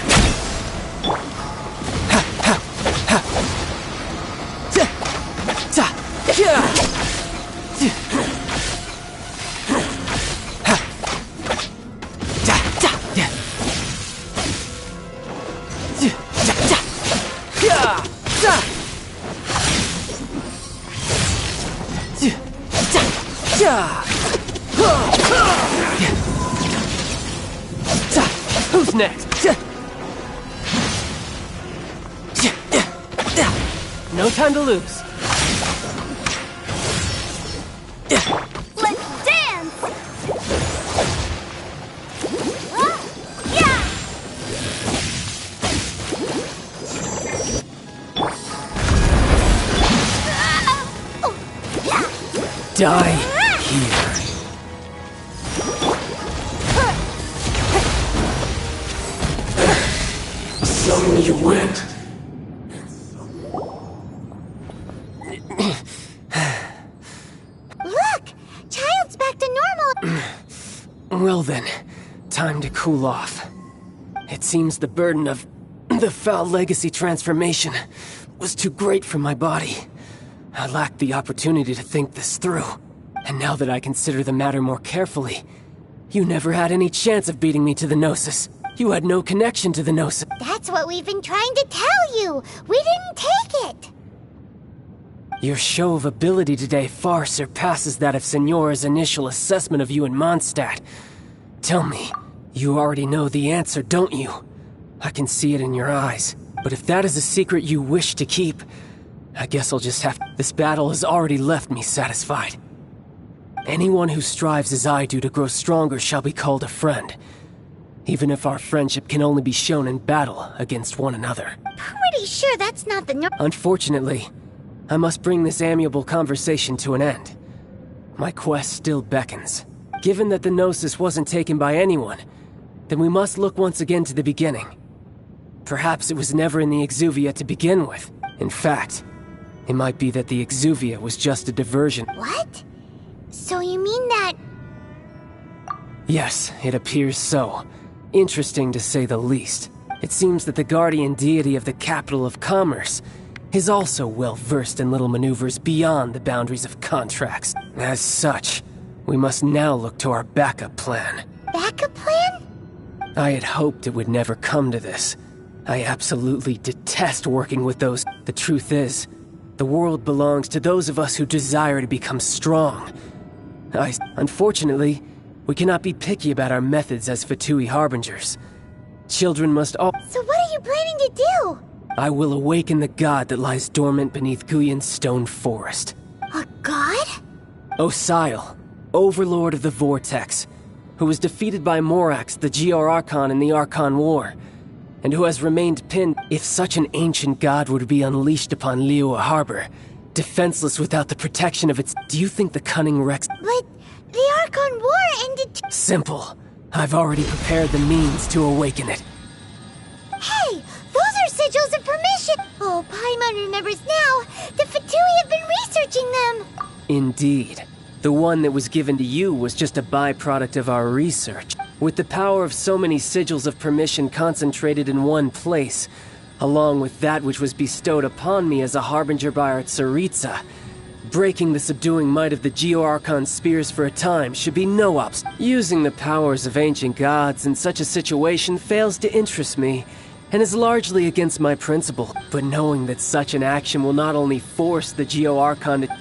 Who's next? No time to lose. Let's dance! Die here. So you went. Look! Child's back to normal! Well then, time to cool off. It seems the burden of the foul legacy transformation was too great for my body. I lacked the opportunity to think this through. And now that I consider the matter more carefully, you never had any chance of beating me to the Gnosis. You had no connection to the Gnosis. That's what we've been trying to tell you! We didn't take it! Your show of ability today far surpasses that of Signora's initial assessment of you in Mondstadt. Tell me, you already know the answer, don't you? I can see it in your eyes. But if that is a secret you wish to keep, I guess I'll just have... This battle has already left me satisfied. Anyone who strives as I do to grow stronger shall be called a friend. Even if our friendship can only be shown in battle against one another. Pretty sure that's not the Unfortunately, I must bring this amiable conversation to an end. My quest still beckons. Given that the Gnosis wasn't taken by anyone, then we must look once again to the beginning. Perhaps it was never in the Exuvia to begin with. In fact, it might be that the Exuvia was just a diversion. What? So you mean that... Yes, it appears so. Interesting to say the least. It seems that the guardian deity of the capital of commerce is also well versed in little maneuvers beyond the boundaries of contracts. As such, we must now look to our backup plan. Backup plan? I had hoped it would never come to this. I absolutely detest working with those. The truth is, the world belongs to those of us who desire to become strong. Unfortunately, we cannot be picky about our methods as Fatui Harbingers. Children must all... So what are you planning to do? I will awaken the god that lies dormant beneath Guyon's stone forest. A god? Osile, overlord of the Vortex, who was defeated by Morax, the GR Archon in the Archon War, and who has remained pinned. If such an ancient god were to be unleashed upon Liyue Harbor, defenseless without the protection of its... Do you think the cunning Rex... But the Archon War ended... Simple. I've already prepared the means to awaken it. Hey! Those are sigils of permission! Oh, Paimon remembers now! The Fatui have been researching them! Indeed. The one that was given to you was just a byproduct of our research. With the power of so many sigils of permission concentrated in one place, along with that which was bestowed upon me as a harbinger by our Tsaritsa, breaking the subduing might of the Geo-Archon spears for a time should be no obstacle. Using the powers of ancient gods in such a situation fails to interest me, and is largely against my principle. But knowing that such an action will not only force the Geo-Archon to...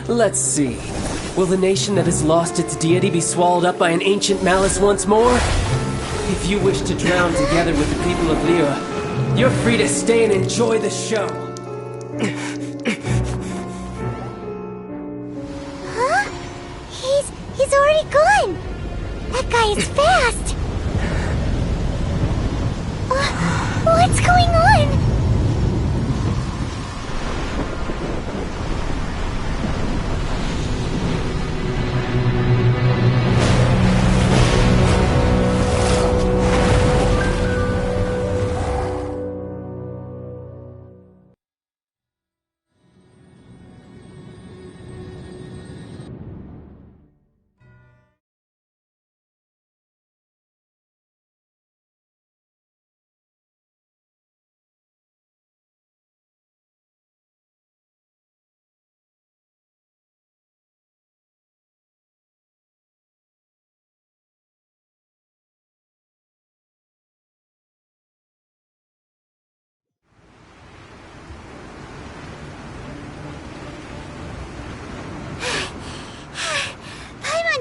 Let's see. Will the nation that has lost its deity be swallowed up by an ancient malice once more? If you wish to drown together with the people of Liyue, you're free to stay and enjoy the show. Huh? He's already gone! That guy is fast! What's going on?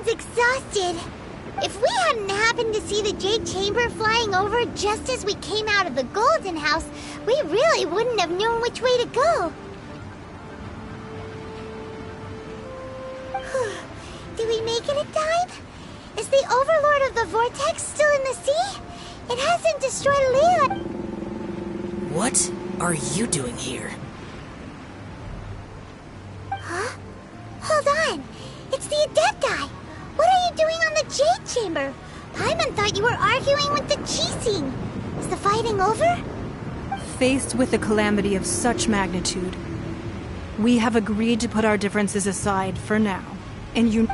Exhausted. If we hadn't happened to see the Jade Chamber flying over just as we came out of the Golden House, we really wouldn't have known which way to go. Did we make it in time? Is the Overlord of the Vortex still in the sea? It hasn't destroyed Leela. What are you doing here? Huh? Hold on. It's the Adepti. What are you doing on the Jade Chamber? Paimon thought you were arguing with the Qixing. Is the fighting over? Faced with a calamity of such magnitude, we have agreed to put our differences aside for now. And you...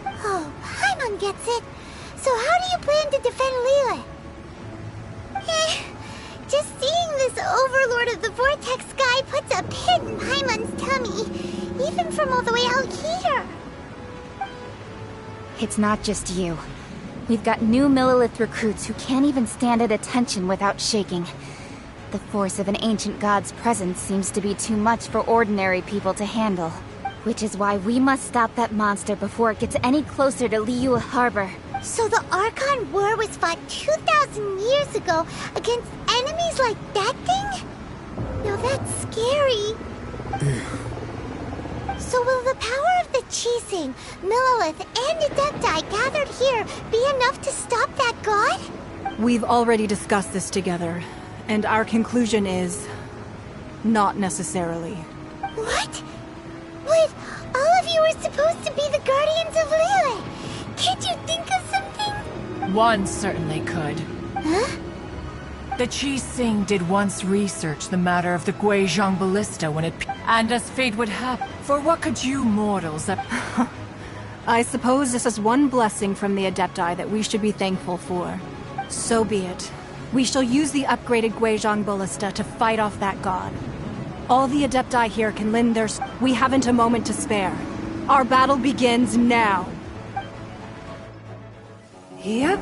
Oh, Paimon gets it. So how do you plan to defend Leela? Just seeing this Overlord of the Vortex guy puts a pit in Paimon's tummy, even from all the way out here. It's not just you. We've got new Millelith recruits who can't even stand at attention without shaking. The force of an ancient god's presence seems to be too much for ordinary people to handle. Which is why we must stop that monster before it gets any closer to Liyue Harbor. So the Archon War was fought 2,000 years ago against enemies like that thing? Now that's scary. So will the power of the Qixing, Millelith, and Adepti gathered here be enough to stop that god? We've already discussed this together, and our conclusion is... not necessarily. What? But all of you were supposed to be the Guardians of Liyue. Can't you think of something? One certainly could. Huh? The Qixing did once research the matter of the Guizhong Ballista when it... And as fate would have... For what could you mortals... I suppose this is one blessing from the Adepti that we should be thankful for. So be it. We shall use the upgraded Guizhong Ballista to fight off that god. All the Adepti here can lend their... We haven't a moment to spare. Our battle begins now. Yep.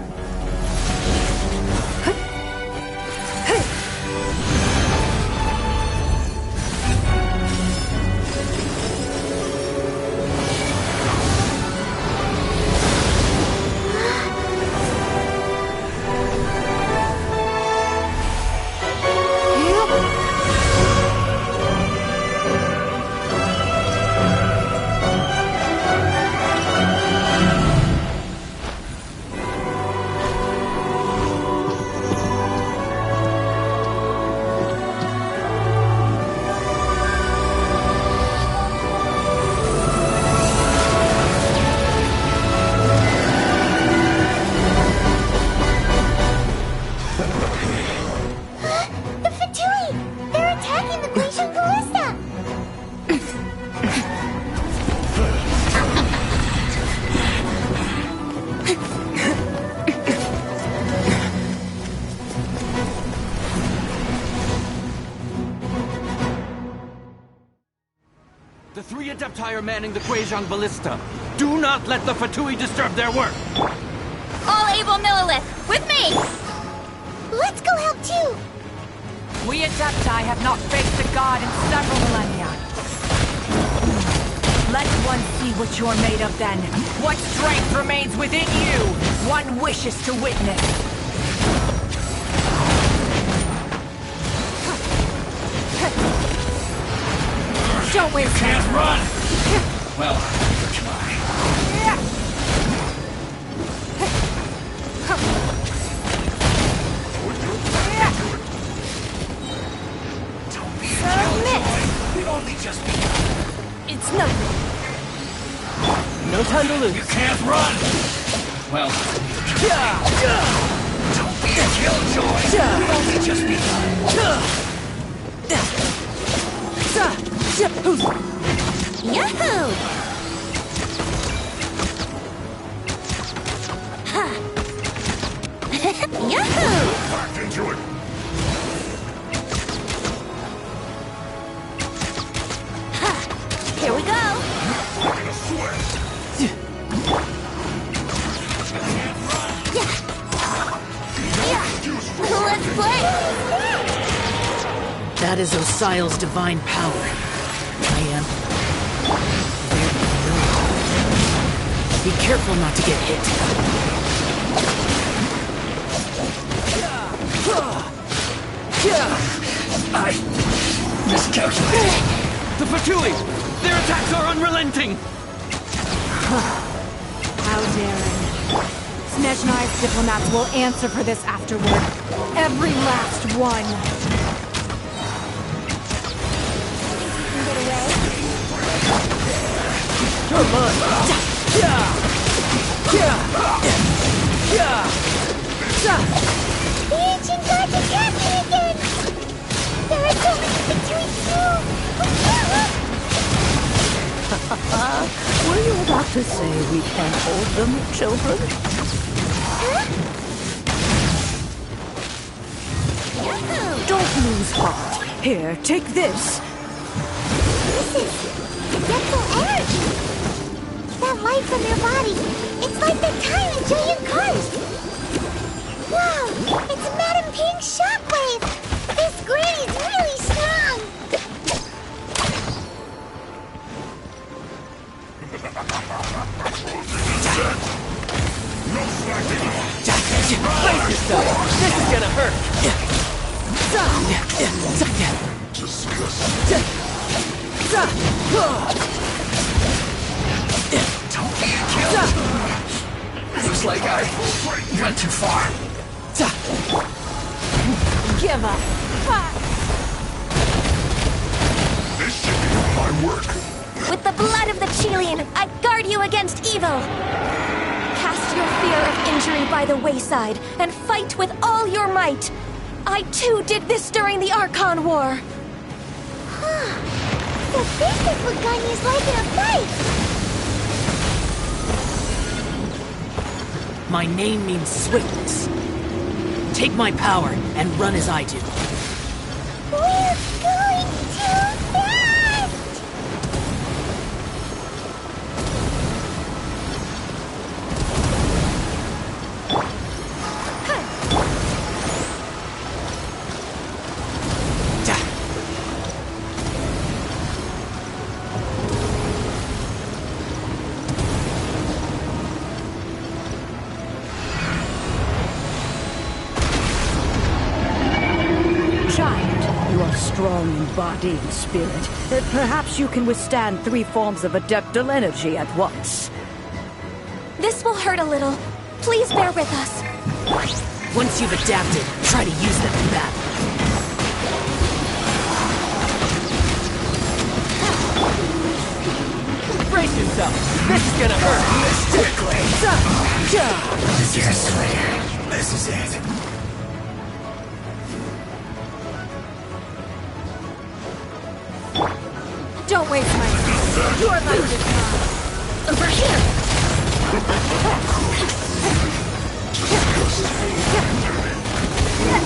The three Adepti are manning the Guizhong Ballista. Do not let the Fatui disturb their work! All able Millelith, with me! Let's go help too! We Adepti have not faced a god in several millennia. Let one see what you're made of then. What strength remains within you, one wishes to witness. Don't waste time. Can't run! Well, try. just begun. It's nothing. No time to lose. You can't run! Well, don't be a killjoy! You've only just begun. Yahoo! Yahoo! Back into it. Here we go. You're in a sweat. Let's play. That is Osial's divine power. I am... Be careful not to get hit. I miscalculated. The Fatui! Their attacks are unrelenting! How daring. Snezhnai's diplomats will answer for this afterward. Every last one. You're mine. The ancient gods attack me again! There are so many between Were you about to say we can't hold them, children? Don't lose heart. Here, take this. This is forgetful energy. That light from your body, it's like the time in Julian Karst. Wow, it's Madame Pink's shockwave. This grady's really strong. Brace yourself. This is gonna hurt. Looks like I went too far. Give up. This should be my work. With the blood of the Chelian, I guard you against evil. Cast your fear of injury by the wayside and fight with all your might. I too did this during the Archon War. So this is what Ganya's like in a fight. My name means swiftness. Take my power and run as I do. We're going too fast! You are strong in body and spirit. Perhaps you can withstand 3 forms of adeptal energy at once. This will hurt a little. Please bear with us. Once you've adapted, try to use them in battle. Brace yourself. This is gonna hurt. Yes, Slayer. This is it. Don't waste my time. Your life is mine. Over here.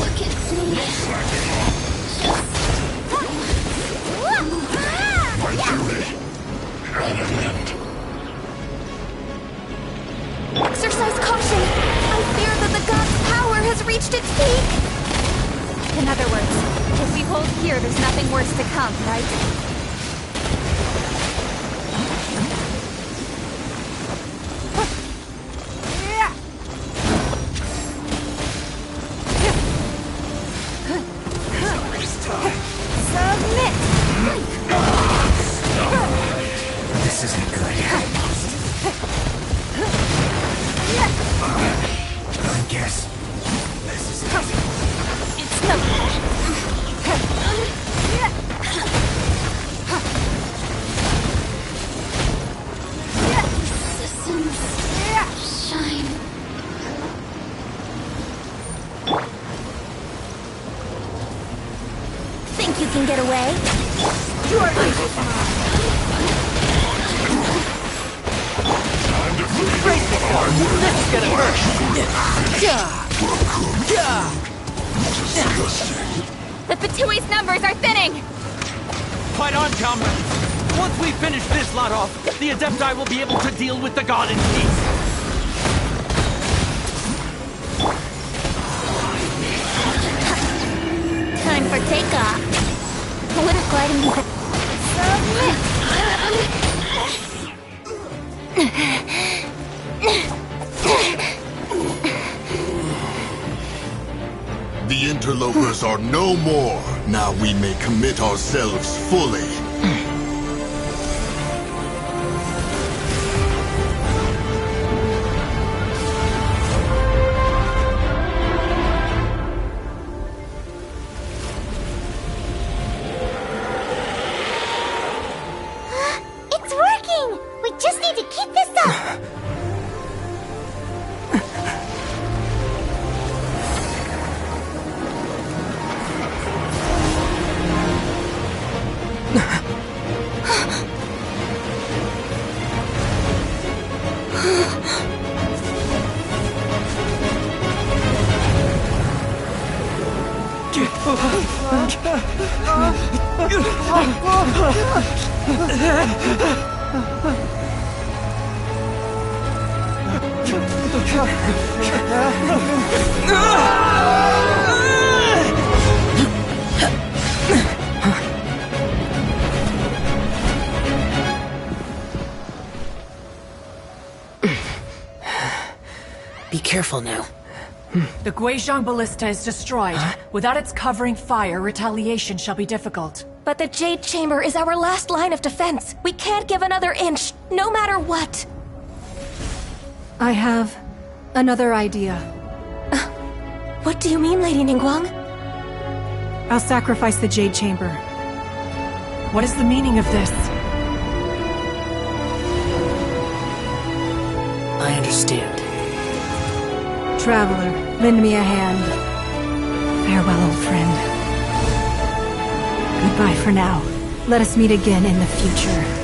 Look at me. My duty. At an end. Exercise caution. I fear that the god's power has reached its peak. In other words, if we hold here, there's nothing worse to come, right? Submit. This isn't good. I guess this is it. It's no. think you can get away? This is gonna hurt! The Fatui's numbers are thinning! Fight on, comrades! Once we finish this lot off, the Adepti will be able to deal with the god in peace. Time for takeoff. Wouldn't gliding be The interlopers are no more. Now we may commit ourselves fully. It's working! We just need to keep this up! Be careful now. The Guizhong Ballista is destroyed. Without its covering fire, retaliation shall be difficult. But the Jade Chamber is our last line of defense. We can't give another inch, no matter what. I have another idea. What do you mean, Lady Ningguang? I'll sacrifice the Jade Chamber. What is the meaning of this? I understand. Traveler, lend me a hand. Farewell, old friend. Goodbye for now. Let us meet again in the future.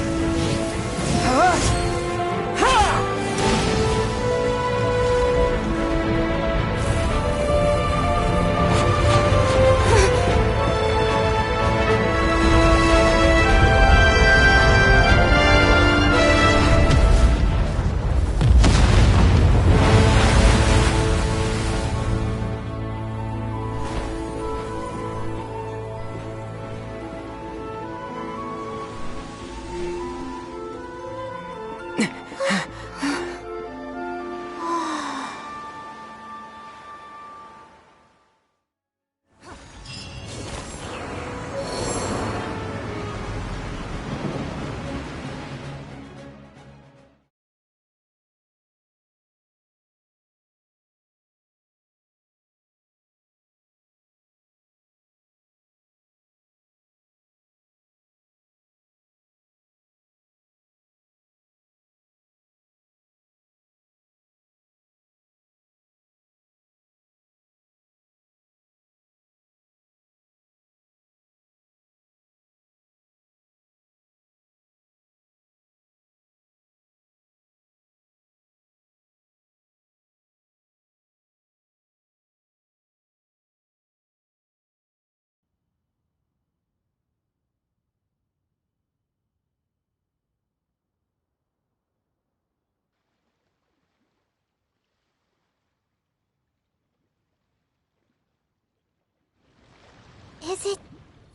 Is it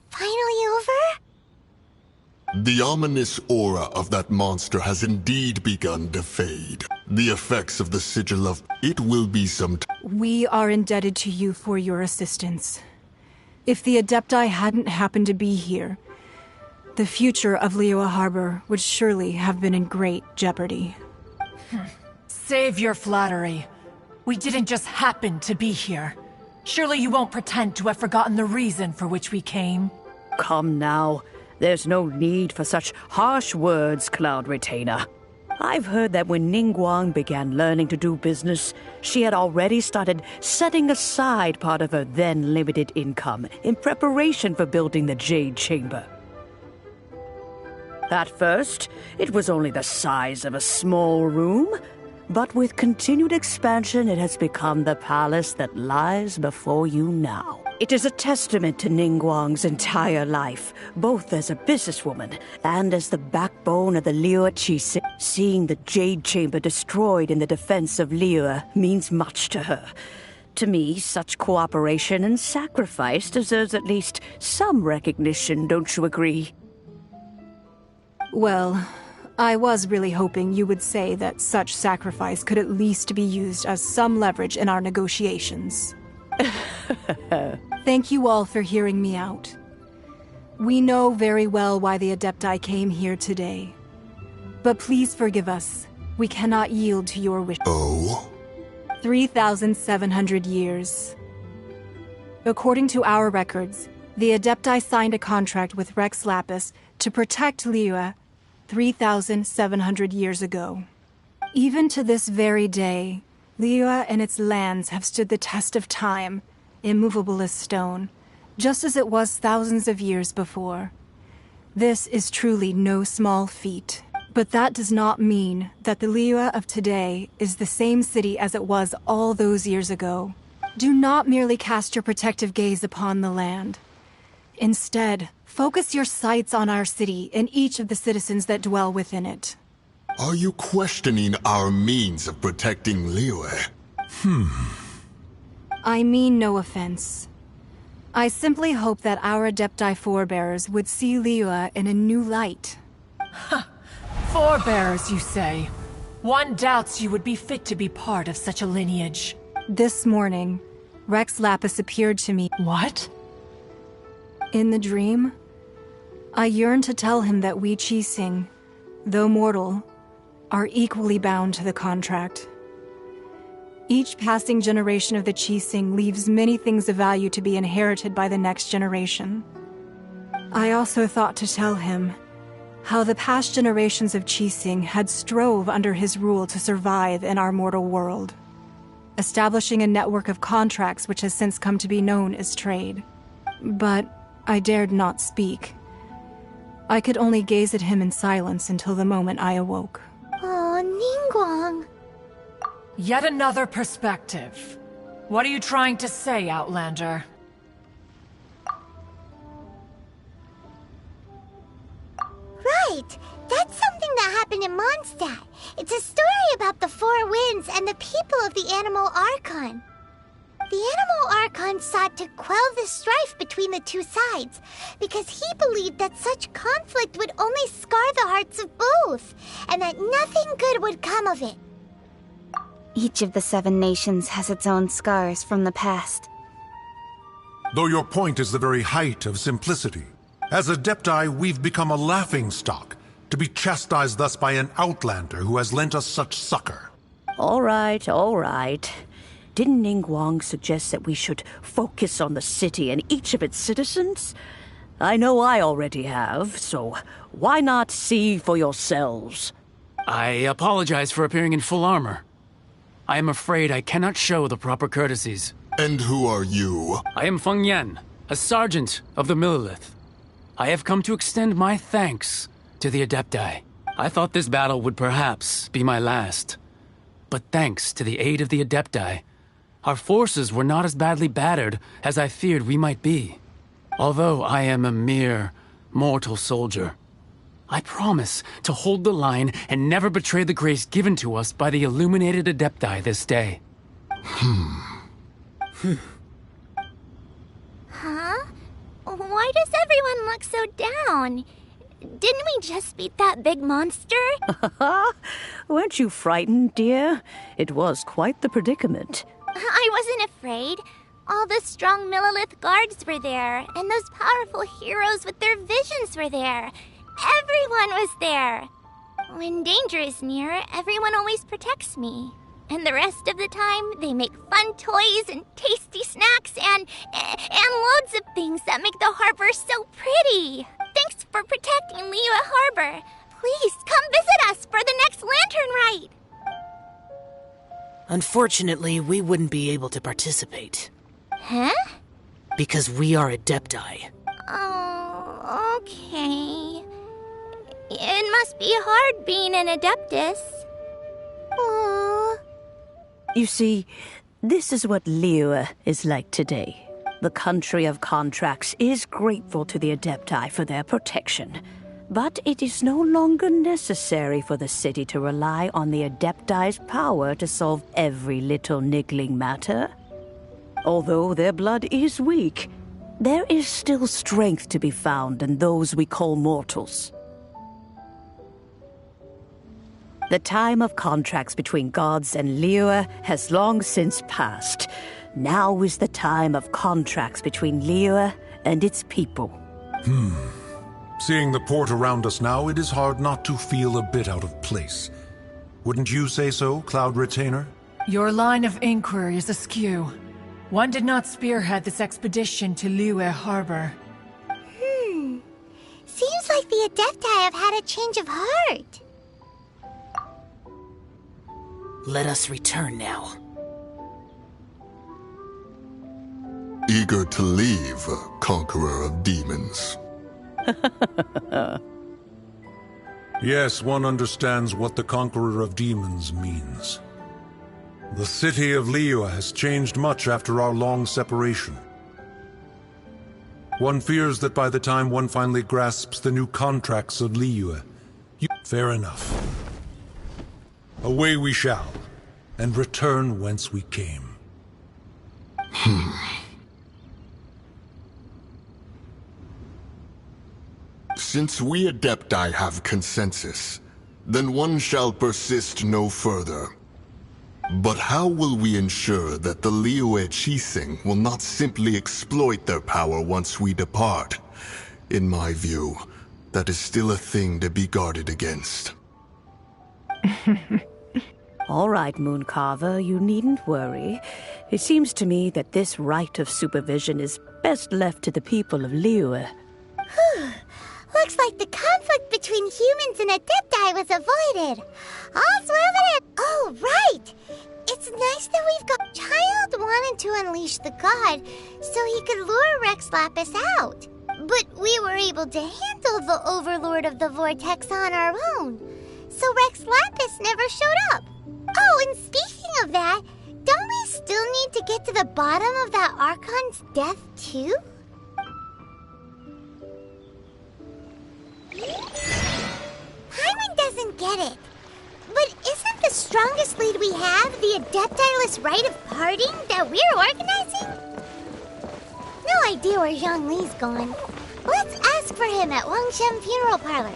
finally over? The ominous aura of that monster has indeed begun to fade. The effects of the sigil of it will be some We are indebted to you for your assistance. If the Adepti hadn't happened to be here, the future of Liyue Harbor would surely have been in great jeopardy. Save your flattery. We didn't just happen to be here. Surely you won't pretend to have forgotten the reason for which we came? Come now. There's no need for such harsh words, Cloud Retainer. I've heard that when Ningguang began learning to do business, she had already started setting aside part of her then limited income in preparation for building the Jade Chamber. At first, it was only the size of a small room, but with continued expansion, it has become the palace that lies before you now. It is a testament to Ningguang's entire life, both as a businesswoman and as the backbone of the Liyue Qixing. Seeing the Jade Chamber destroyed in the defense of Liyue means much to her. To me, such cooperation and sacrifice deserves at least some recognition, don't you agree? Well, I was really hoping you would say that such sacrifice could at least be used as some leverage in our negotiations. Thank you all for hearing me out. We know very well why the Adepti came here today. But please forgive us. We cannot yield to your wish. Oh? 3,700 years. According to our records, the Adepti signed a contract with Rex Lapis to protect Liyue 3,700 years ago. Even to this very day, Liyue and its lands have stood the test of time, immovable as stone, just as it was thousands of years before. This is truly no small feat. But that does not mean that the Liyue of today is the same city as it was all those years ago. Do not merely cast your protective gaze upon the land. Instead, focus your sights on our city and each of the citizens that dwell within it. Are you questioning our means of protecting Liyue? I mean no offense. I simply hope that our Adepti forebears would see Liyue in a new light. Forebears, you say? One doubts you would be fit to be part of such a lineage. This morning, Rex Lapis appeared to me. What? In the dream, I yearned to tell him that we Qixing, though mortal, are equally bound to the contract. Each passing generation of the Qixing leaves many things of value to be inherited by the next generation. I also thought to tell him how the past generations of Qixing had strove under his rule to survive in our mortal world, establishing a network of contracts which has since come to be known as trade. But I dared not speak. I could only gaze at him in silence until the moment I awoke. Oh, Ningguang. Yet another perspective. What are you trying to say, Outlander? Right! That's something that happened in Mondstadt. It's a story about the Four Winds and the people of the Animal Archon. The Animal Archon sought to quell the strife between the two sides, because he believed that such conflict would only scar the hearts of both, and that nothing good would come of it. Each of the 7 nations has its own scars from the past. Though your point is the very height of simplicity. As Adepti, we've become a laughingstock, to be chastised thus by an outlander who has lent us such succor. All right, all right. Didn't Ningguang suggest that we should focus on the city and each of its citizens? I know I already have, so why not see for yourselves? I apologize for appearing in full armor. I am afraid I cannot show the proper courtesies. And who are you? I am Feng Yan, a sergeant of the Millelith. I have come to extend my thanks to the Adepti. I thought this battle would perhaps be my last. But thanks to the aid of the Adepti, our forces were not as badly battered as I feared we might be. Although I am a mere mortal soldier, I promise to hold the line and never betray the grace given to us by the illuminated Adepti this day. Huh? Why does everyone look so down? Didn't we just beat that big monster? Weren't you frightened, dear? It was quite the predicament. I wasn't afraid. All the strong Millelith guards were there, and those powerful heroes with their visions were there. Everyone was there. When danger is near, everyone always protects me. And the rest of the time, they make fun toys and tasty snacks and loads of things that make the harbor so pretty. Thanks for protecting Liyue Harbor. Please, come visit us for the next lantern rite! Unfortunately, we wouldn't be able to participate. Huh? Because we are Adepti. Oh, okay. It must be hard being an Adeptus. Aww. You see, this is what Liyue is like today. The country of contracts is grateful to the Adepti for their protection. But it is no longer necessary for the city to rely on the Adepti's power to solve every little niggling matter. Although their blood is weak, there is still strength to be found in those we call mortals. The time of contracts between gods and Liyue has long since passed. Now is the time of contracts between Liyue and its people. Seeing the port around us now, it is hard not to feel a bit out of place. Wouldn't you say so, Cloud Retainer? Your line of inquiry is askew. One did not spearhead this expedition to Liyue Harbor. Seems like the Adepti have had a change of heart. Let us return now. Eager to leave, Conqueror of Demons. Yes, one understands what the Conqueror of Demons means. The city of Liyue has changed much after our long separation. One fears that by the time one finally grasps the new contracts of Liyue, fair enough. Away we shall, and return whence we came. Since we Adepti have consensus, then one shall persist no further. But how will we ensure that the Liyue Qixing will not simply exploit their power once we depart? In my view, that is still a thing to be guarded against. All right, Mooncarver, you needn't worry. It seems to me that this right of supervision is best left to the people of Liyue. Looks like the conflict between humans and Adepti was avoided. All's well that Oh, right! It's nice that we've got... Child wanted to unleash the god so he could lure Rex Lapis out. But we were able to handle the Overlord of the Vortex on our own. So Rex Lapis never showed up. Oh, and speaking of that, don't we still need to get to the bottom of that Archon's death, too? Paimon doesn't get it. But isn't the strongest lead we have the Adepti-less rite of parting that we're organizing? No idea where Zhongli's gone. Let's ask for him at Wangshem Funeral Parlor.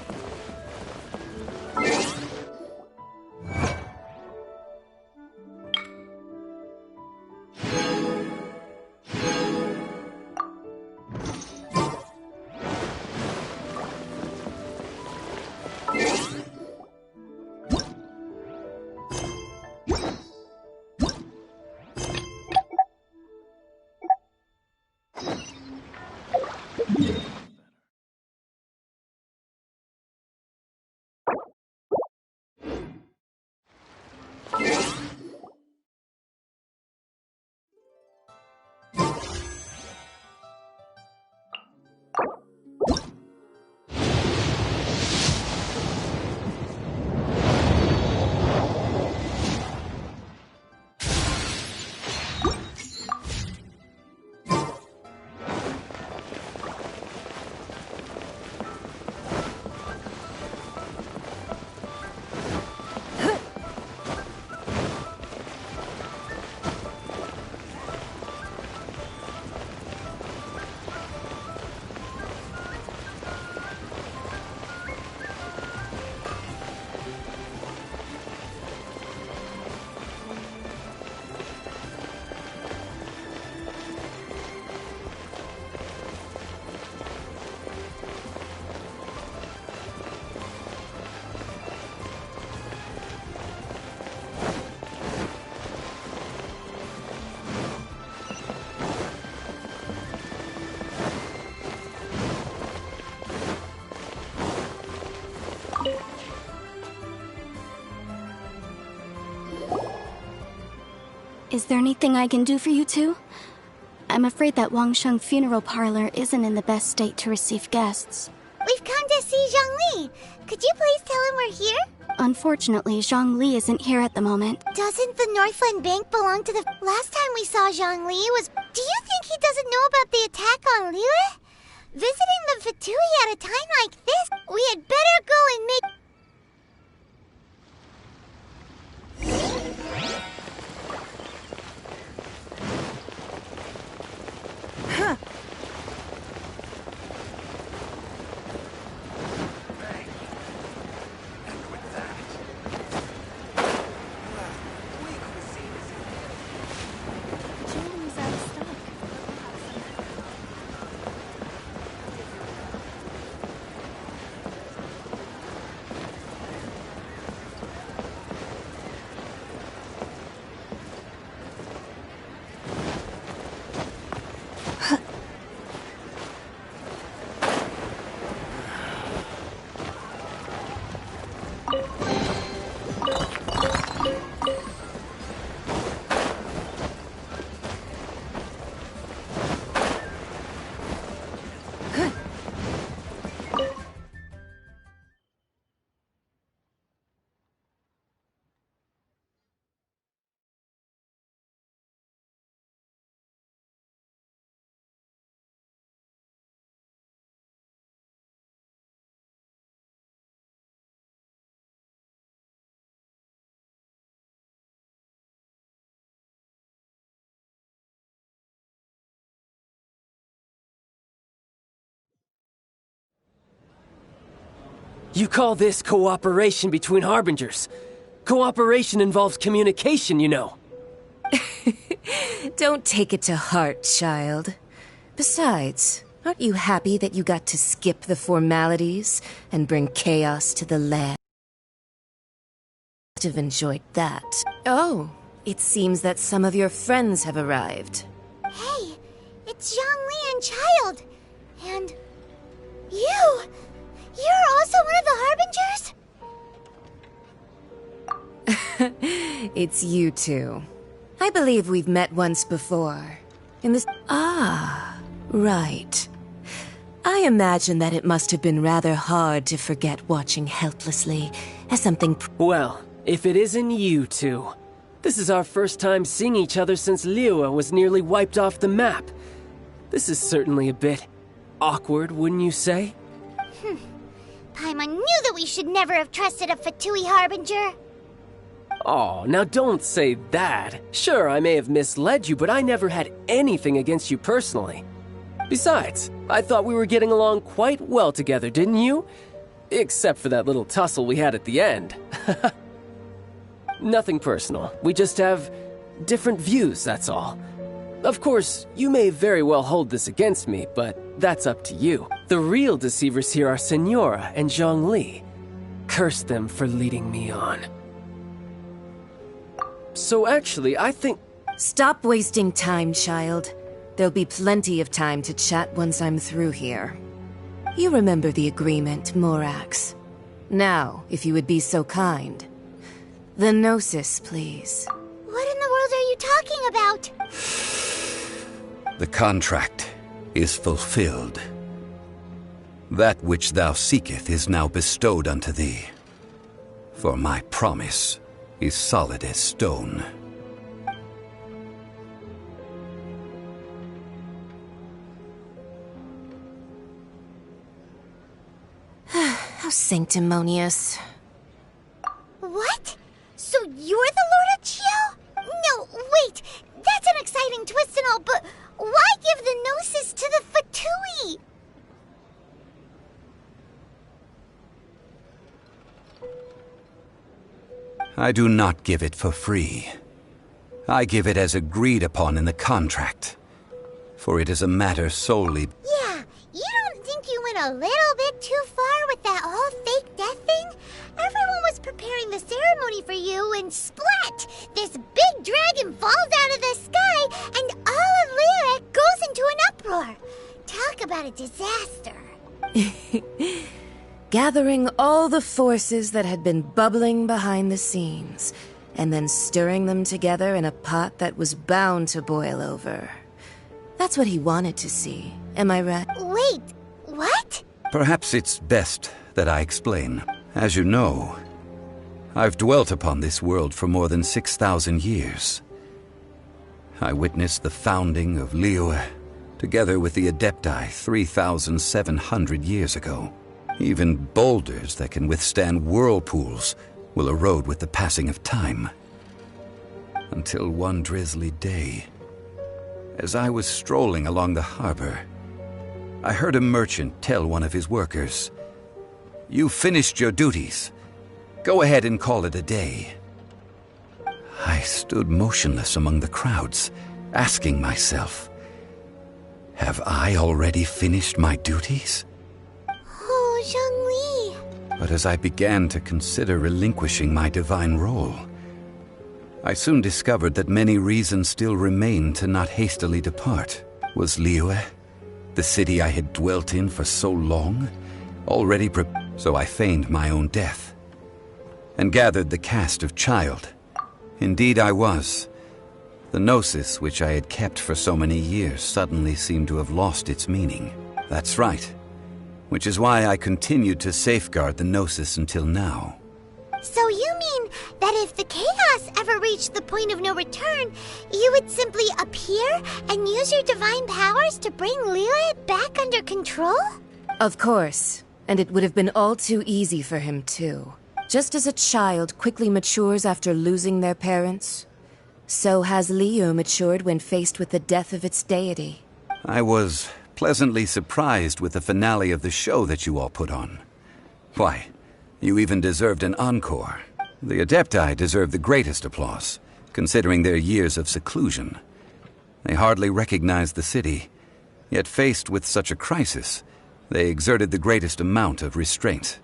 Is there anything I can do for you two? I'm afraid that Wangsheng Funeral Parlor isn't in the best state to receive guests. We've come to see Zhongli. Could you please tell him we're here? Unfortunately, Zhongli isn't here at the moment. Doesn't the Northland Bank belong to the... Last time we saw Zhongli was... Do you think he doesn't know about the attack on Liyue? Visiting the Fatui at a time like this, we had better go and make... You call this cooperation between Harbingers? Cooperation involves communication, you know. Don't take it to heart, child. Besides, aren't you happy that you got to skip the formalities and bring chaos to the land? Must have enjoyed that. Oh, it seems that some of your friends have arrived. Hey, it's Zhongli and Child. And... you! You're also one of the Harbingers? It's you two. I believe we've met once before. In this... Ah, right. I imagine that it must have been rather hard to forget watching helplessly as something... Well, if it isn't you two. This is our first time seeing each other since Liyue was nearly wiped off the map. This is certainly a bit awkward, wouldn't you say? Paimon knew that we should never have trusted a Fatui Harbinger. Oh, now don't say that. Sure, I may have misled you, but I never had anything against you personally. Besides, I thought we were getting along quite well together, didn't you? Except for that little tussle we had at the end. Nothing personal. We just have different views, that's all. Of course, you may very well hold this against me, but that's up to you. The real deceivers here are Senora and Zhongli. Curse them for leading me on. So actually, I think... Stop wasting time, child. There'll be plenty of time to chat once I'm through here. You remember the agreement, Morax. Now, if you would be so kind. The Gnosis, please. What in the world are you talking about? The contract is fulfilled. That which thou seeketh is now bestowed unto thee. For my promise is solid as stone. How sanctimonious. What? So you're the Lord of Chiao? No, wait! That's an exciting twist and all, but why give the Gnosis to the Fatui? I do not give it for free. I give it as agreed upon in the contract. For it is a matter solely... Yeah, you don't think you went a little bit too far with that whole fake death thing? Everyone was preparing the ceremony for you, and splat! This big dragon falls out of the sky, and all of Liyue goes into an uproar. Talk about a disaster. Gathering all the forces that had been bubbling behind the scenes, and then stirring them together in a pot that was bound to boil over. That's what he wanted to see. Am I right? Wait, what? Perhaps it's best that I explain. As you know, I've dwelt upon this world for more than 6,000 years. I witnessed the founding of Liyue, together with the Adepti 3,700 years ago. Even boulders that can withstand whirlpools will erode with the passing of time. Until one drizzly day, as I was strolling along the harbor, I heard a merchant tell one of his workers, "You've finished your duties. Go ahead and call it a day." I stood motionless among the crowds, asking myself, have I already finished my duties? Oh, Zhongli. But as I began to consider relinquishing my divine role, I soon discovered that many reasons still remained to not hastily depart. Was Liyue, the city I had dwelt in for so long, already so I feigned my own death, and gathered the cast of Child. Indeed I was. The Gnosis, which I had kept for so many years, suddenly seemed to have lost its meaning. That's right. Which is why I continued to safeguard the Gnosis until now. So you mean that if the chaos ever reached the point of no return, you would simply appear and use your divine powers to bring Liyue back under control? Of course. And it would have been all too easy for him, too. Just as a child quickly matures after losing their parents, so has Liyue matured when faced with the death of its deity. I was pleasantly surprised with the finale of the show that you all put on. Why, you even deserved an encore. The Adepti deserve the greatest applause, considering their years of seclusion. They hardly recognized the city, yet faced with such a crisis, they exerted the greatest amount of restraint.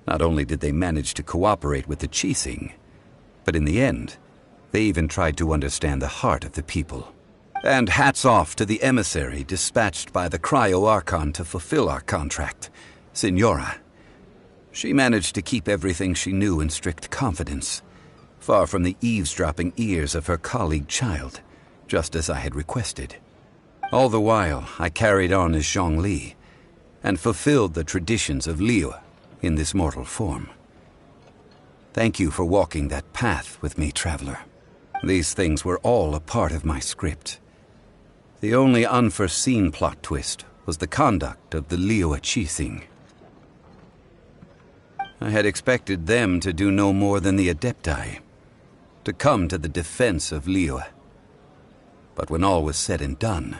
Not only did they manage to cooperate with the Qixing, but in the end, they even tried to understand the heart of the people. And hats off to the emissary dispatched by the Cryo-Archon to fulfill our contract, Signora. She managed to keep everything she knew in strict confidence, far from the eavesdropping ears of her colleague Child, just as I had requested. All the while, I carried on as Zhongli, and fulfilled the traditions of Liyue in this mortal form. Thank you for walking that path with me, Traveler. These things were all a part of my script. The only unforeseen plot twist was the conduct of the Liyue Qixing. I had expected them to do no more than the Adepti, to come to the defense of Liyue. But when all was said and done,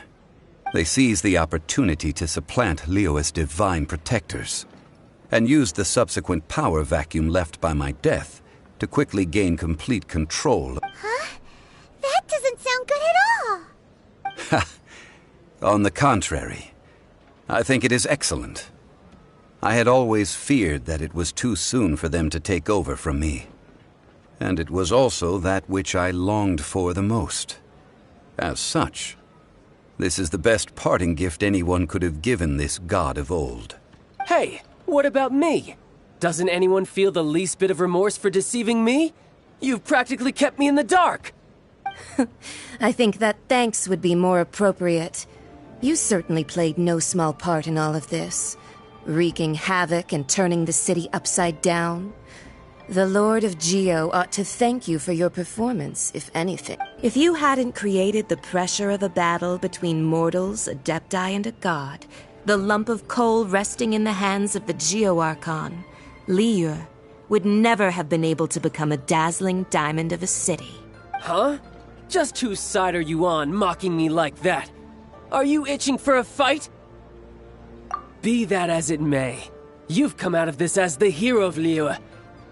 they seized the opportunity to supplant Liyue's divine protectors, and used the subsequent power vacuum left by my death to quickly gain complete control. Huh? That doesn't sound good at all! On the contrary, I think it is excellent. I had always feared that it was too soon for them to take over from me. And it was also that which I longed for the most. As such, this is the best parting gift anyone could have given this god of old. Hey, what about me? Doesn't anyone feel the least bit of remorse for deceiving me? You've practically kept me in the dark! I think that thanks would be more appropriate. You certainly played no small part in all of this, wreaking havoc and turning the city upside down. The Lord of Geo ought to thank you for your performance, if anything. If you hadn't created the pressure of a battle between mortals, Adepti, and a god, the lump of coal resting in the hands of the Geo-Archon, Liyue, would never have been able to become a dazzling diamond of a city. Huh? Just whose side are you on, mocking me like that? Are you itching for a fight? Be that as it may, you've come out of this as the hero of Liyue.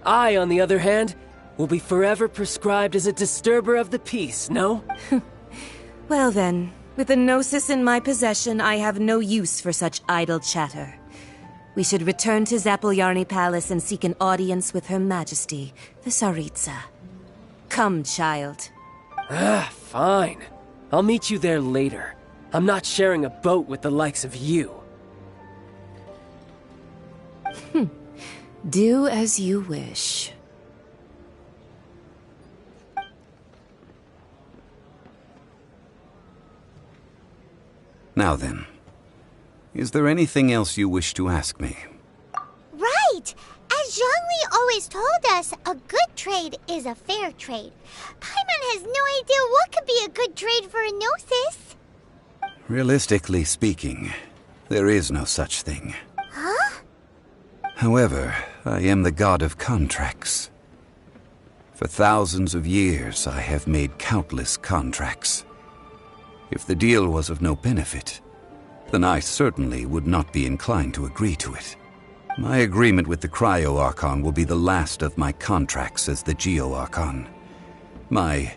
I, on the other hand, will be forever prescribed as a disturber of the peace, no? Well then, with the Gnosis in my possession, I have no use for such idle chatter. We should return to Zapoljarny Palace and seek an audience with Her Majesty, the Tsaritsa. Come, child. Fine. I'll meet you there later. I'm not sharing a boat with the likes of you. Do as you wish. Now then, is there anything else you wish to ask me? Right! As Zhongli always told us, a good trade is a fair trade. Paimon has no idea what could be a good trade for a Gnosis. Realistically speaking, there is no such thing. Huh? However, I am the god of contracts. For thousands of years, I have made countless contracts. If the deal was of no benefit, then I certainly would not be inclined to agree to it. My agreement with the Cryo Archon will be the last of my contracts as the Geo Archon. My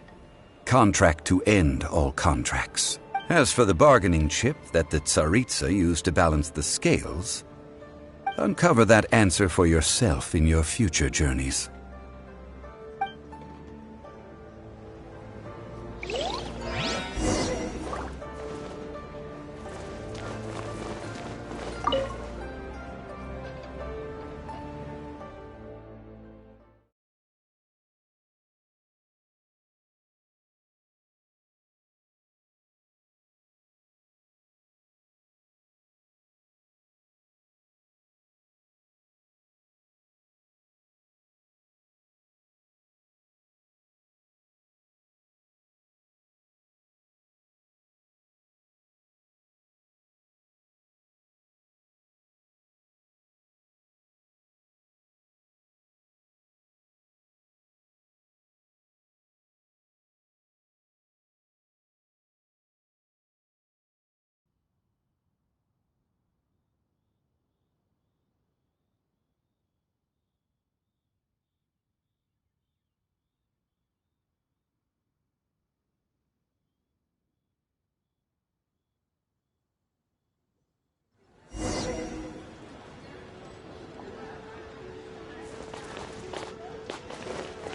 contract to end all contracts. As for the bargaining chip that the Tsaritsa used to balance the scales, uncover that answer for yourself in your future journeys.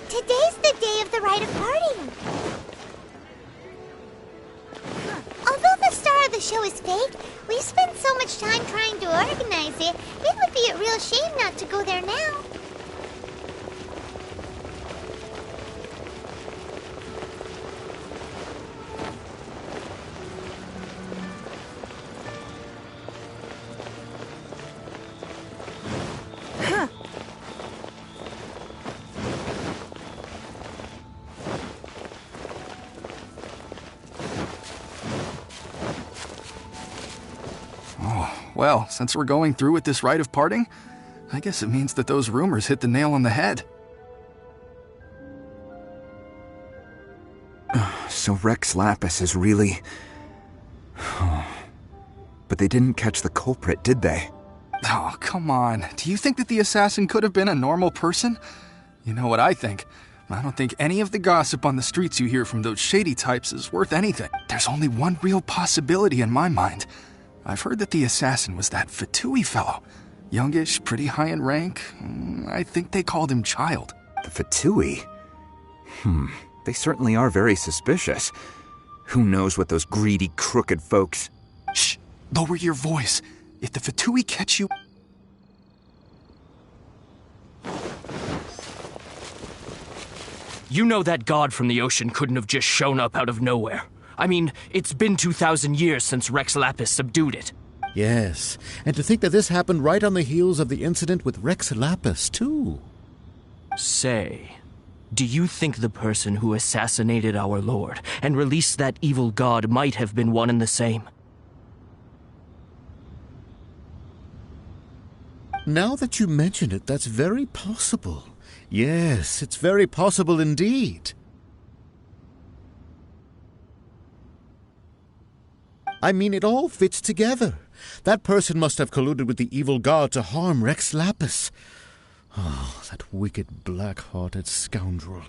Today's the day of the rite of parting. Although the star of the show is fake, we spent so much time trying to organize it, it would be a real shame not to go there now. Well, since we're going through with this rite of parting, I guess it means that those rumors hit the nail on the head. So Rex Lapis is really... But they didn't catch the culprit, did they? Oh, come on. Do you think that the assassin could have been a normal person? You know what I think. I don't think any of the gossip on the streets you hear from those shady types is worth anything. There's only one real possibility in my mind. I've heard that the assassin was that Fatui fellow. Youngish, pretty high in rank. I think they called him Child. The Fatui? They certainly are very suspicious. Who knows what those greedy, crooked folks... Shh! Lower your voice. If the Fatui catch you... You know that god from the ocean couldn't have just shown up out of nowhere. I mean, it's been 2,000 years since Rex Lapis subdued it. Yes, and to think that this happened right on the heels of the incident with Rex Lapis, too. Say, do you think the person who assassinated our lord and released that evil god might have been one and the same? Now that you mention it, that's very possible. Yes, it's very possible indeed. I mean, it all fits together. That person must have colluded with the evil god to harm Rex Lapis. Oh, that wicked, black-hearted scoundrel.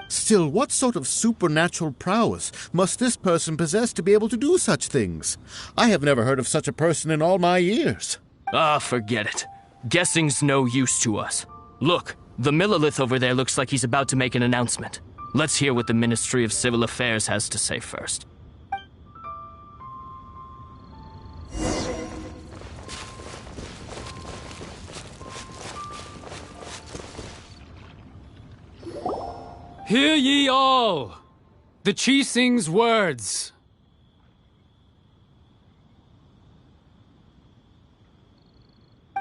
Still, what sort of supernatural prowess must this person possess to be able to do such things? I have never heard of such a person in all my years. Ah, forget it. Guessing's no use to us. Look, the Millelith over there looks like he's about to make an announcement. Let's hear what the Ministry of Civil Affairs has to say first. Hear ye all! The Qixing's words.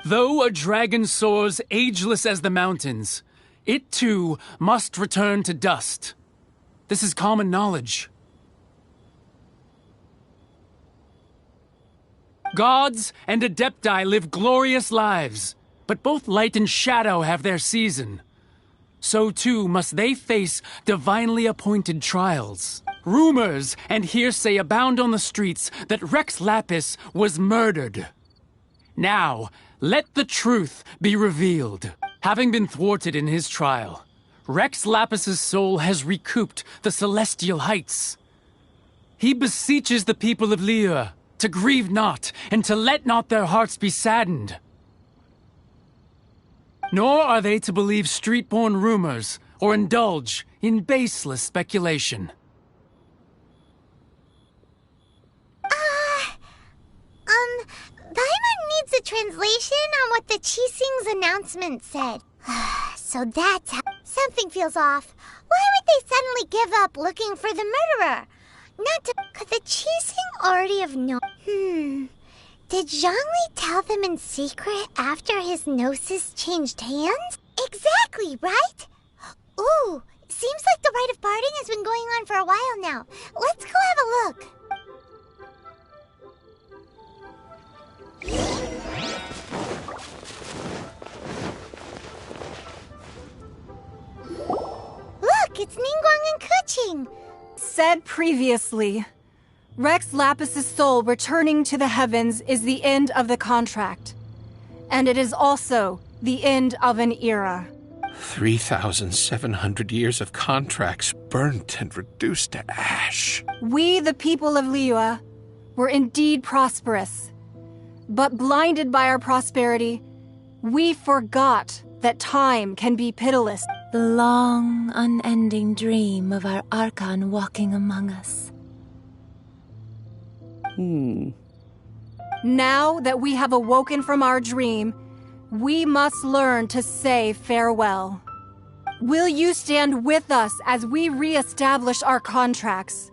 Though a dragon soars ageless as the mountains, it too must return to dust. This is common knowledge. Gods and Adepti live glorious lives, but both light and shadow have their season. So too must they face divinely appointed trials. Rumors and hearsay abound on the streets that Rex Lapis was murdered. Now, let the truth be revealed. Having been thwarted in his trial, Rex Lapis's soul has recouped the celestial heights. He beseeches the people of Liyue to grieve not and to let not their hearts be saddened. Nor are they to believe street-born rumors or indulge in baseless speculation. Paimon needs a translation on what the Qixing's announcement said. So that's how... Something feels off. Why would they suddenly give up looking for the murderer? Not to... Could the Qixing already have known? Did Zhongli tell them in secret after his gnosis changed hands? Exactly, right? Ooh, seems like the rite of parting has been going on for a while now. Let's go have a look. Look, it's Ningguang and Keqing. Said previously, Rex Lapis's soul returning to the heavens is the end of the contract. And it is also the end of an era. 3,700 years of contracts burnt and reduced to ash. We, the people of Liyue, were indeed prosperous. But blinded by our prosperity, we forgot that time can be pitiless. The long, unending dream of our Archon walking among us. Now that we have awoken from our dream, we must learn to say farewell. Will you stand with us as we re-establish our contracts?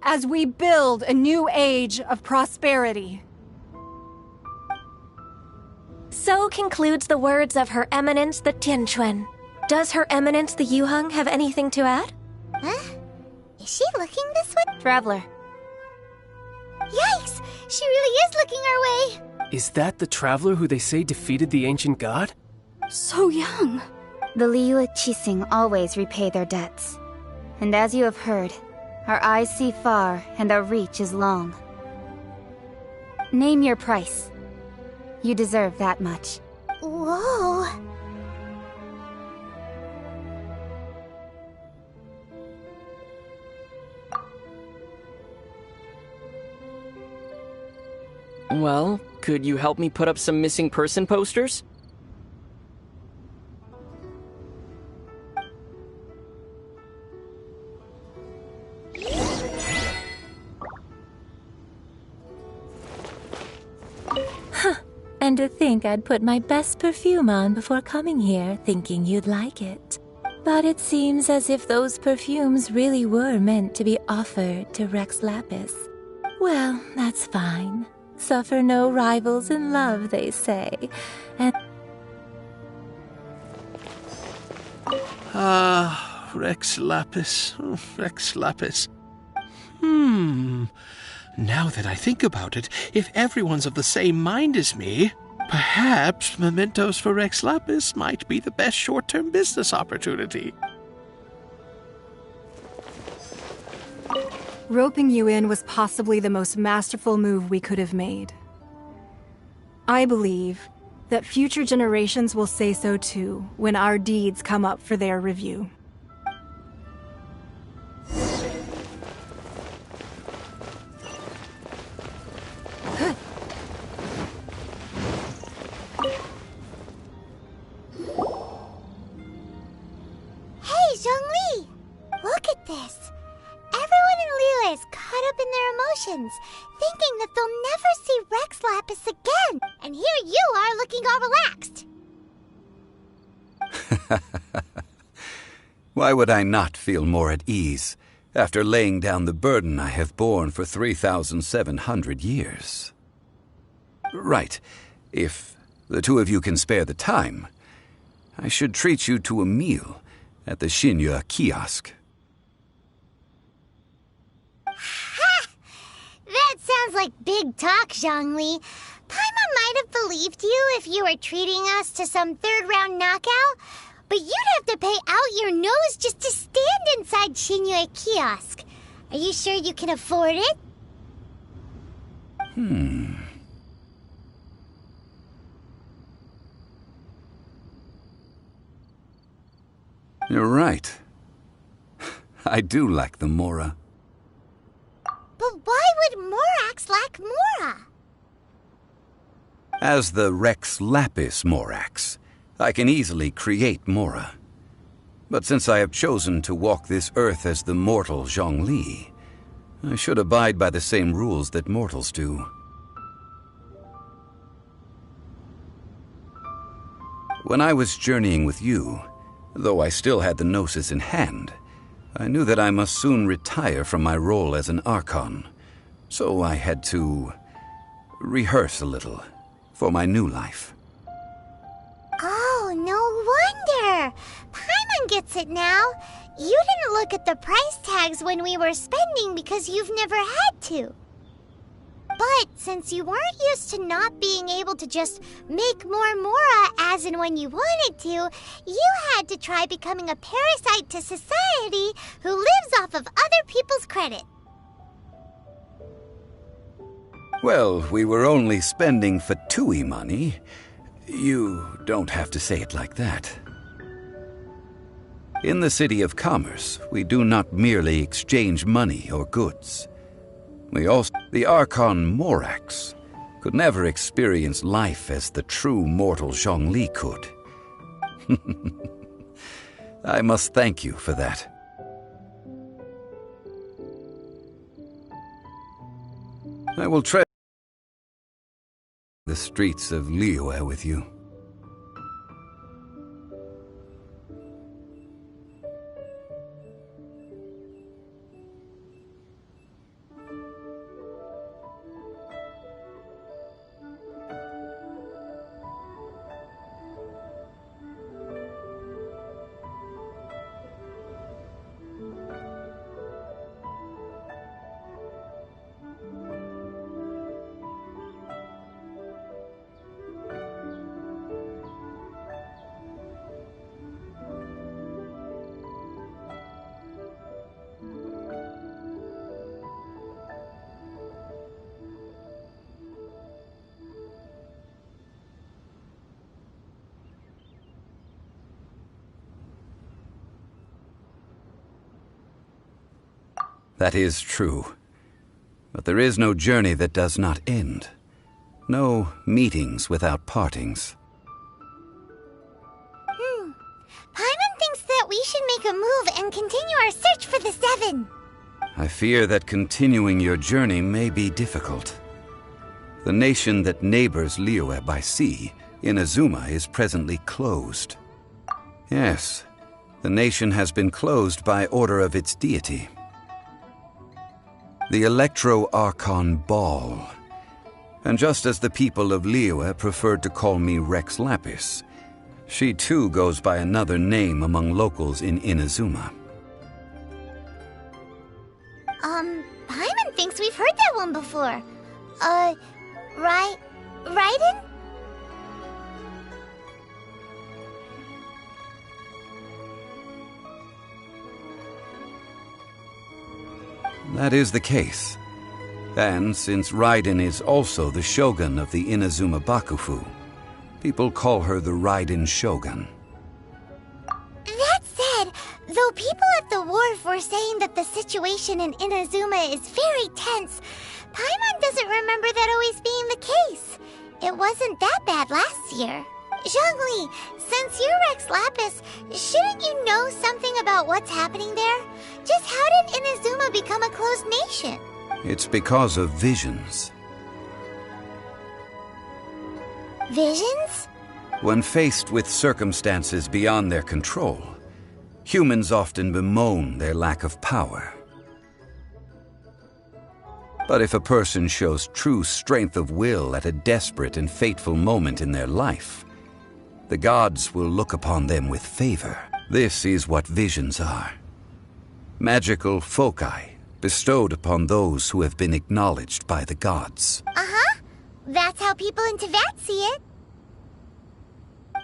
As we build a new age of prosperity? So concludes the words of Her Eminence the Tianquan. Does Her Eminence the Yuheng have anything to add? Huh? Is she looking this way? Traveler. Yikes! She really is looking our way! Is that the traveler who they say defeated the ancient god? So young! The Liyue Qixing always repay their debts. And as you have heard, our eyes see far and our reach is long. Name your price. You deserve that much. Whoa! Well, could you help me put up some missing person posters? And to think I'd put my best perfume on before coming here, thinking you'd like it. But it seems as if those perfumes really were meant to be offered to Rex Lapis. Well, that's fine. Suffer no rivals in love, they say. And... Rex Lapis. Oh, Rex Lapis. Now that I think about it, if everyone's of the same mind as me, perhaps mementos for Rex Lapis might be the best short-term business opportunity. Roping you in was possibly the most masterful move we could have made. I believe that future generations will say so too when our deeds come up for their review. Hey, Zhongli! Look at this! Everyone in Liyue is caught up in their emotions, thinking that they'll never see Rex Lapis again. And here you are looking all relaxed. Why would I not feel more at ease, after laying down the burden I have borne for 3,700 years. Right. If the two of you can spare the time, I should treat you to a meal at the Xinyue kiosk. Ha! That sounds like big talk, Zhongli. Paimon might have believed you if you were treating us to some third-round knockout, but you'd have to pay out your nose just to stand inside Xinyue kiosk. Are you sure you can afford it? You're right. I do lack the Mora. But why would Morax lack Mora? As the Rex Lapis Morax, I can easily create Mora. But since I have chosen to walk this earth as the mortal Zhongli, I should abide by the same rules that mortals do. When I was journeying with you, though I still had the Gnosis in hand, I knew that I must soon retire from my role as an Archon, so I had to rehearse a little for my new life. Oh, no wonder! Paimon gets it now. You didn't look at the price tags when we were spending because you've never had to. But since you weren't used to not being able to just make more Mora as and when you wanted to, you had to try becoming a parasite to society who lives off of other people's credit. Well, we were only spending Fatui money. You don't have to say it like that. In the City of Commerce, we do not merely exchange money or goods. The Archon Morax could never experience life as the true mortal Zhongli could. I must thank you for that. I will tread the streets of Liyue with you. That is true. But there is no journey that does not end. No meetings without partings. Paimon thinks that we should make a move and continue our search for the Seven. I fear that continuing your journey may be difficult. The nation that neighbors Liyue by sea, Inazuma, is presently closed. Yes, the nation has been closed by order of its deity. The Electro-Archon Ball. And just as the people of Liyue preferred to call me Rex Lapis, she too goes by another name among locals in Inazuma. Paimon thinks we've heard that one before. Raiden? That is the case. And since Raiden is also the Shogun of the Inazuma Bakufu, people call her the Raiden Shogun. That said, though people at the wharf were saying that the situation in Inazuma is very tense, Paimon doesn't remember that always being the case. It wasn't that bad last year. Zhongli, since you're Rex Lapis, shouldn't you know something about what's happening there? Just how did Inazuma become a closed nation? It's because of visions. Visions? When faced with circumstances beyond their control, humans often bemoan their lack of power. But if a person shows true strength of will at a desperate and fateful moment in their life, the gods will look upon them with favor. This is what visions are. Magical foci bestowed upon those who have been acknowledged by the gods. Uh-huh. That's how people in Teyvat see it.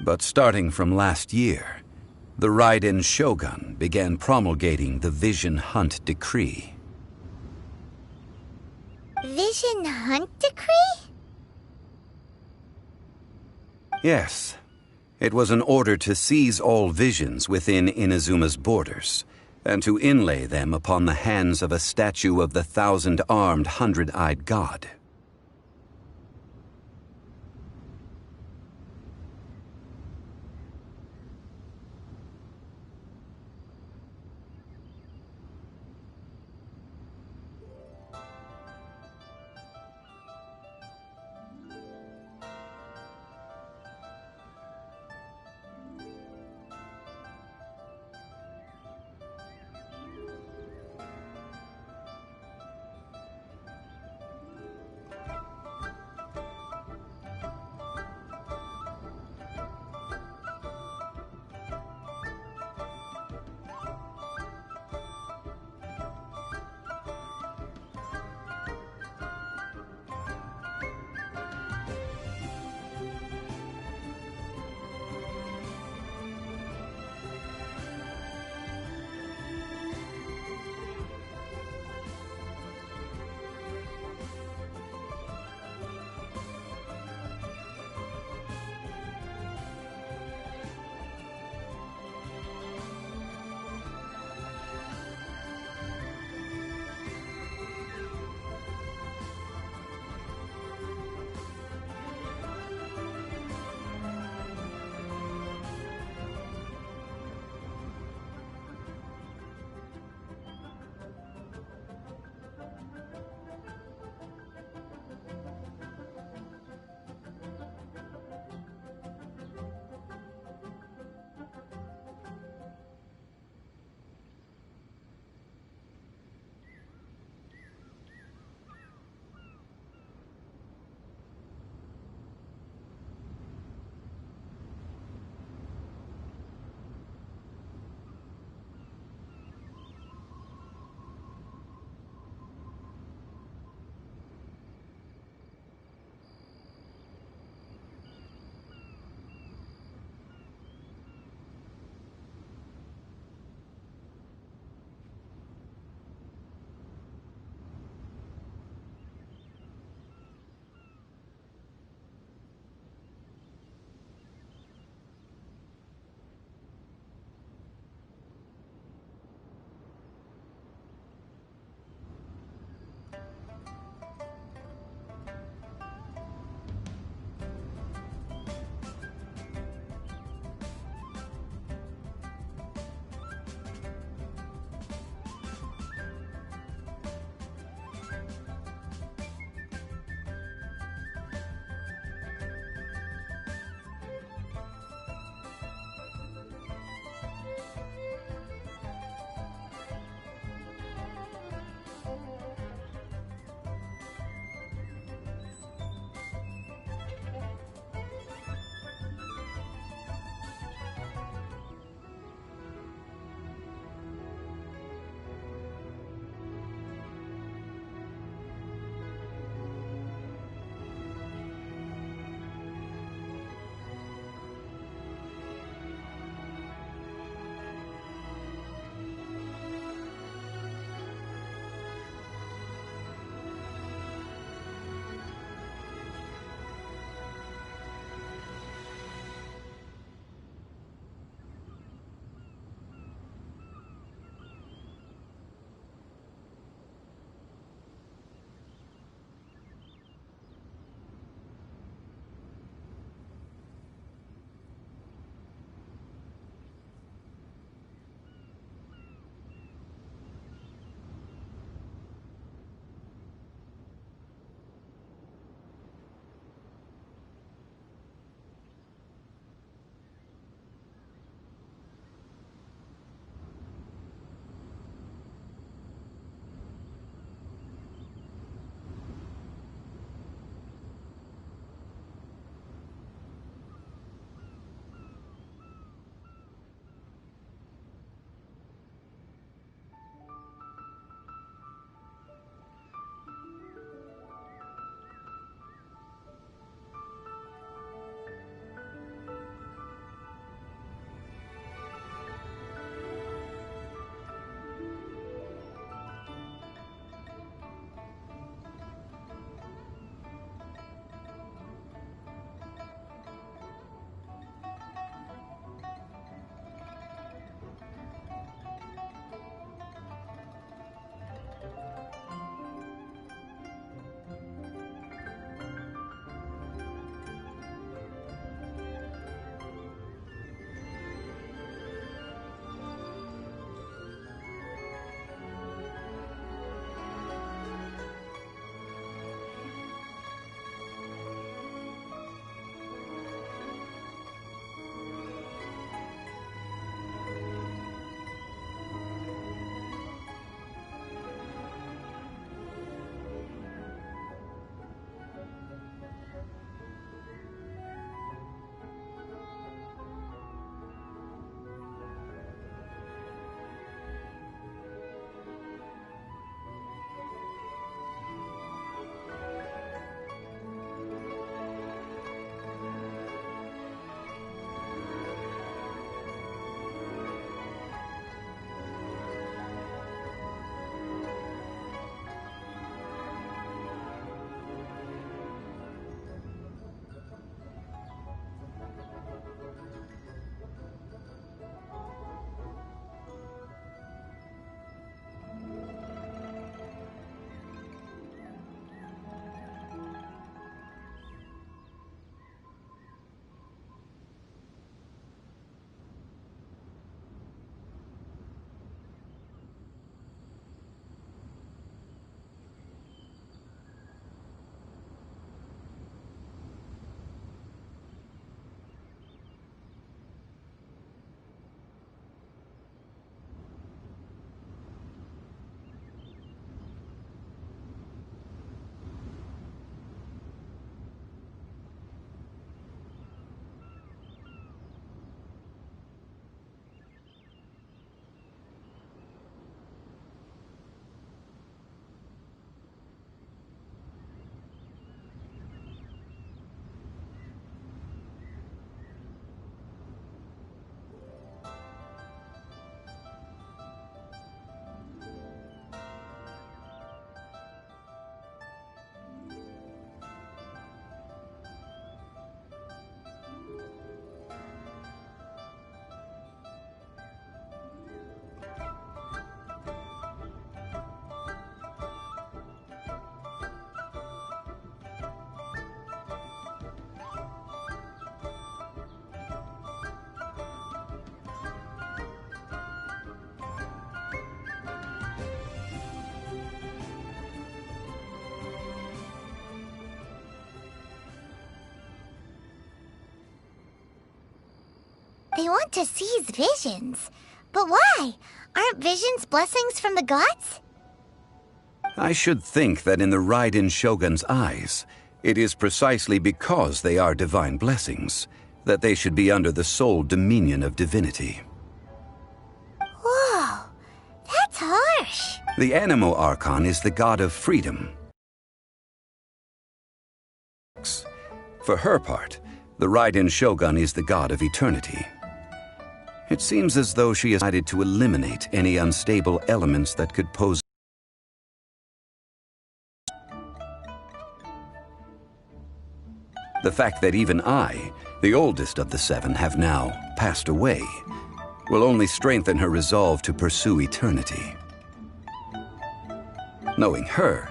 But starting from last year, the Raiden Shogun began promulgating the Vision Hunt Decree. Vision Hunt Decree? Yes. It was an order to seize all visions within Inazuma's borders, and to inlay them upon the hands of a statue of the thousand-armed, hundred-eyed god. They want to seize visions. But why? Aren't visions blessings from the gods? I should think that in the Raiden Shogun's eyes, it is precisely because they are divine blessings that they should be under the sole dominion of divinity. Whoa, that's harsh. The Anemo Archon is the god of freedom. For her part, the Raiden Shogun is the god of eternity. It seems as though she has decided to eliminate any unstable elements that could pose. The fact that even I, the oldest of the seven, have now passed away, will only strengthen her resolve to pursue eternity. Knowing her,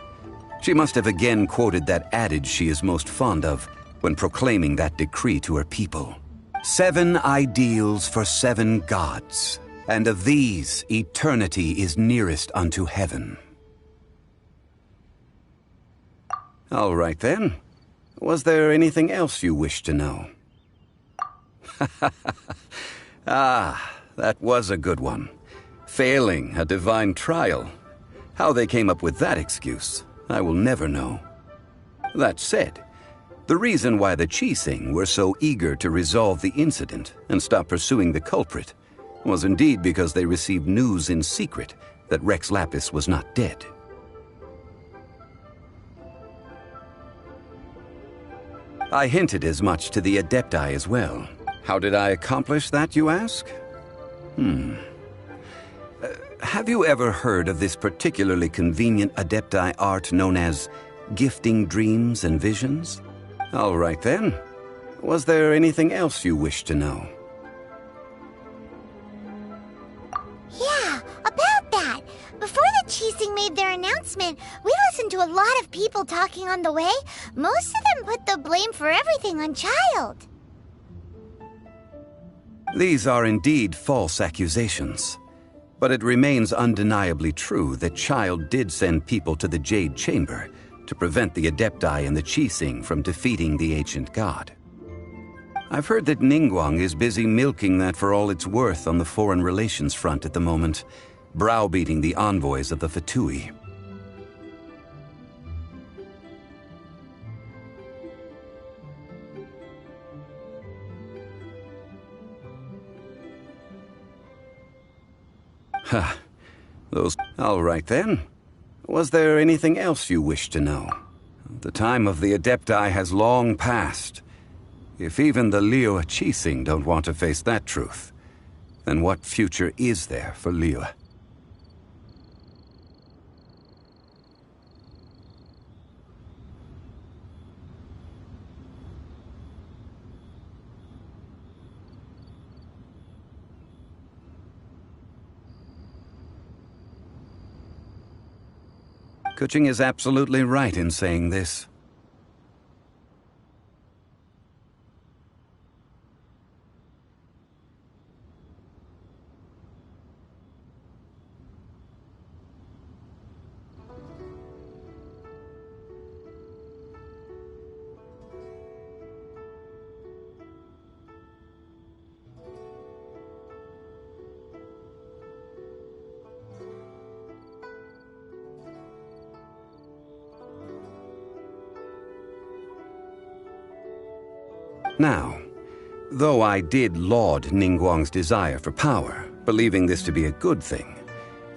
she must have again quoted that adage she is most fond of when proclaiming that decree to her people. 7 ideals for 7 gods, and of these, eternity is nearest unto heaven. All right then. Was there anything else you wished to know? Ah, that was a good one. Failing a divine trial. How they came up with that excuse, I will never know. That said, the reason why the Qixing were so eager to resolve the incident and stop pursuing the culprit was indeed because they received news in secret that Rex Lapis was not dead. I hinted as much to the Adepti as well. How did I accomplish that, you ask? Have you ever heard of this particularly convenient Adepti art known as gifting dreams and visions? All right then. Was there anything else you wished to know? Yeah, about that. Before the Qixing made their announcement, we listened to a lot of people talking on the way. Most of them put the blame for everything on Childe. These are indeed false accusations. But it remains undeniably true that Childe did send people to the Jade Chamber to prevent the Adepti and the Qixing from defeating the ancient god. I've heard that Ningguang is busy milking that for all it's worth on the foreign relations front at the moment, browbeating the envoys of the Fatui. Ha, those... All right then. Was there anything else you wish to know? The time of the Adepti has long passed. If even the Liyue Qixing don't want to face that truth, then what future is there for Liyue? Keqing is absolutely right in saying this. Now, though I did laud Ningguang's desire for power, believing this to be a good thing,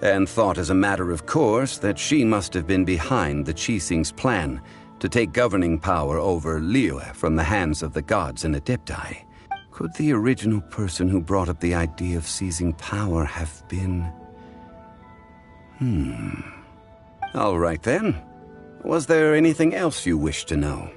and thought as a matter of course that she must have been behind the Qixing's plan to take governing power over Liyue from the hands of the gods and Adepti, could the original person who brought up the idea of seizing power have been... All right then. Was there anything else you wished to know?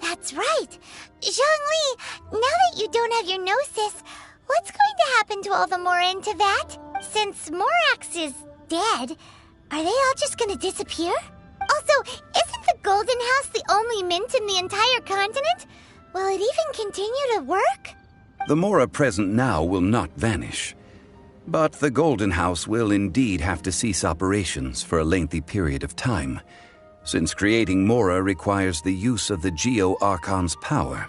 That's right. Zhongli, now that you don't have your Gnosis, what's going to happen to all the Mora in Teyvat? Since Morax is dead, are they all just going to disappear? Also, isn't the Golden House the only mint in the entire continent? Will it even continue to work? The Mora present now will not vanish. But the Golden House will indeed have to cease operations for a lengthy period of time, since creating Mora requires the use of the Geo Archon's power.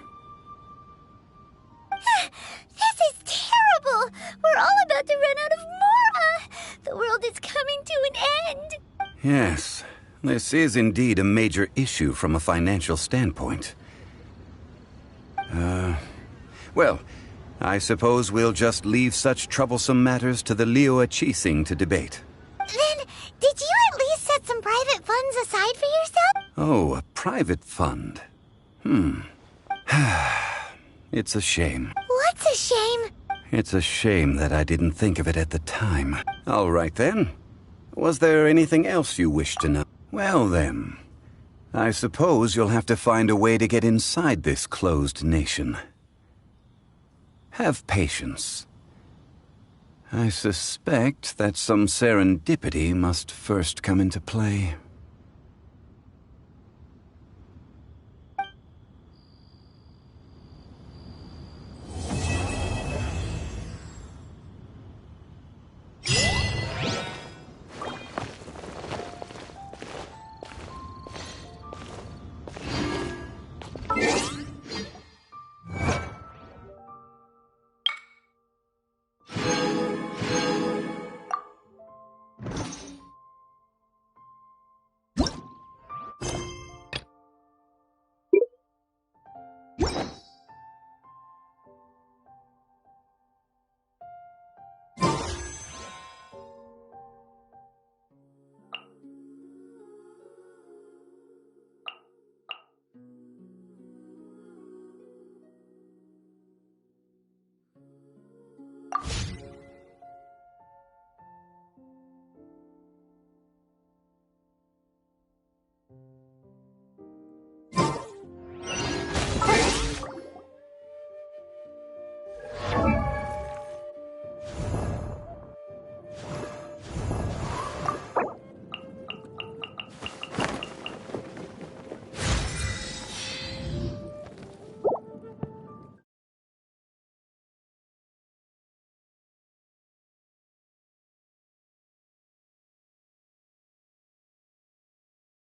This is terrible! We're all about to run out of Mora! The world is coming to an end! Yes, this is indeed a major issue from a financial standpoint. Well, I suppose we'll just leave such troublesome matters to the Liyue Qixing to debate. Then, did you at least set some private funds aside for yourself? Oh, a private fund. It's a shame. What's a shame? It's a shame that I didn't think of it at the time. All right then. Was there anything else you wished to know? Well then, I suppose you'll have to find a way to get inside this closed nation. Have patience. I suspect that some serendipity must first come into play.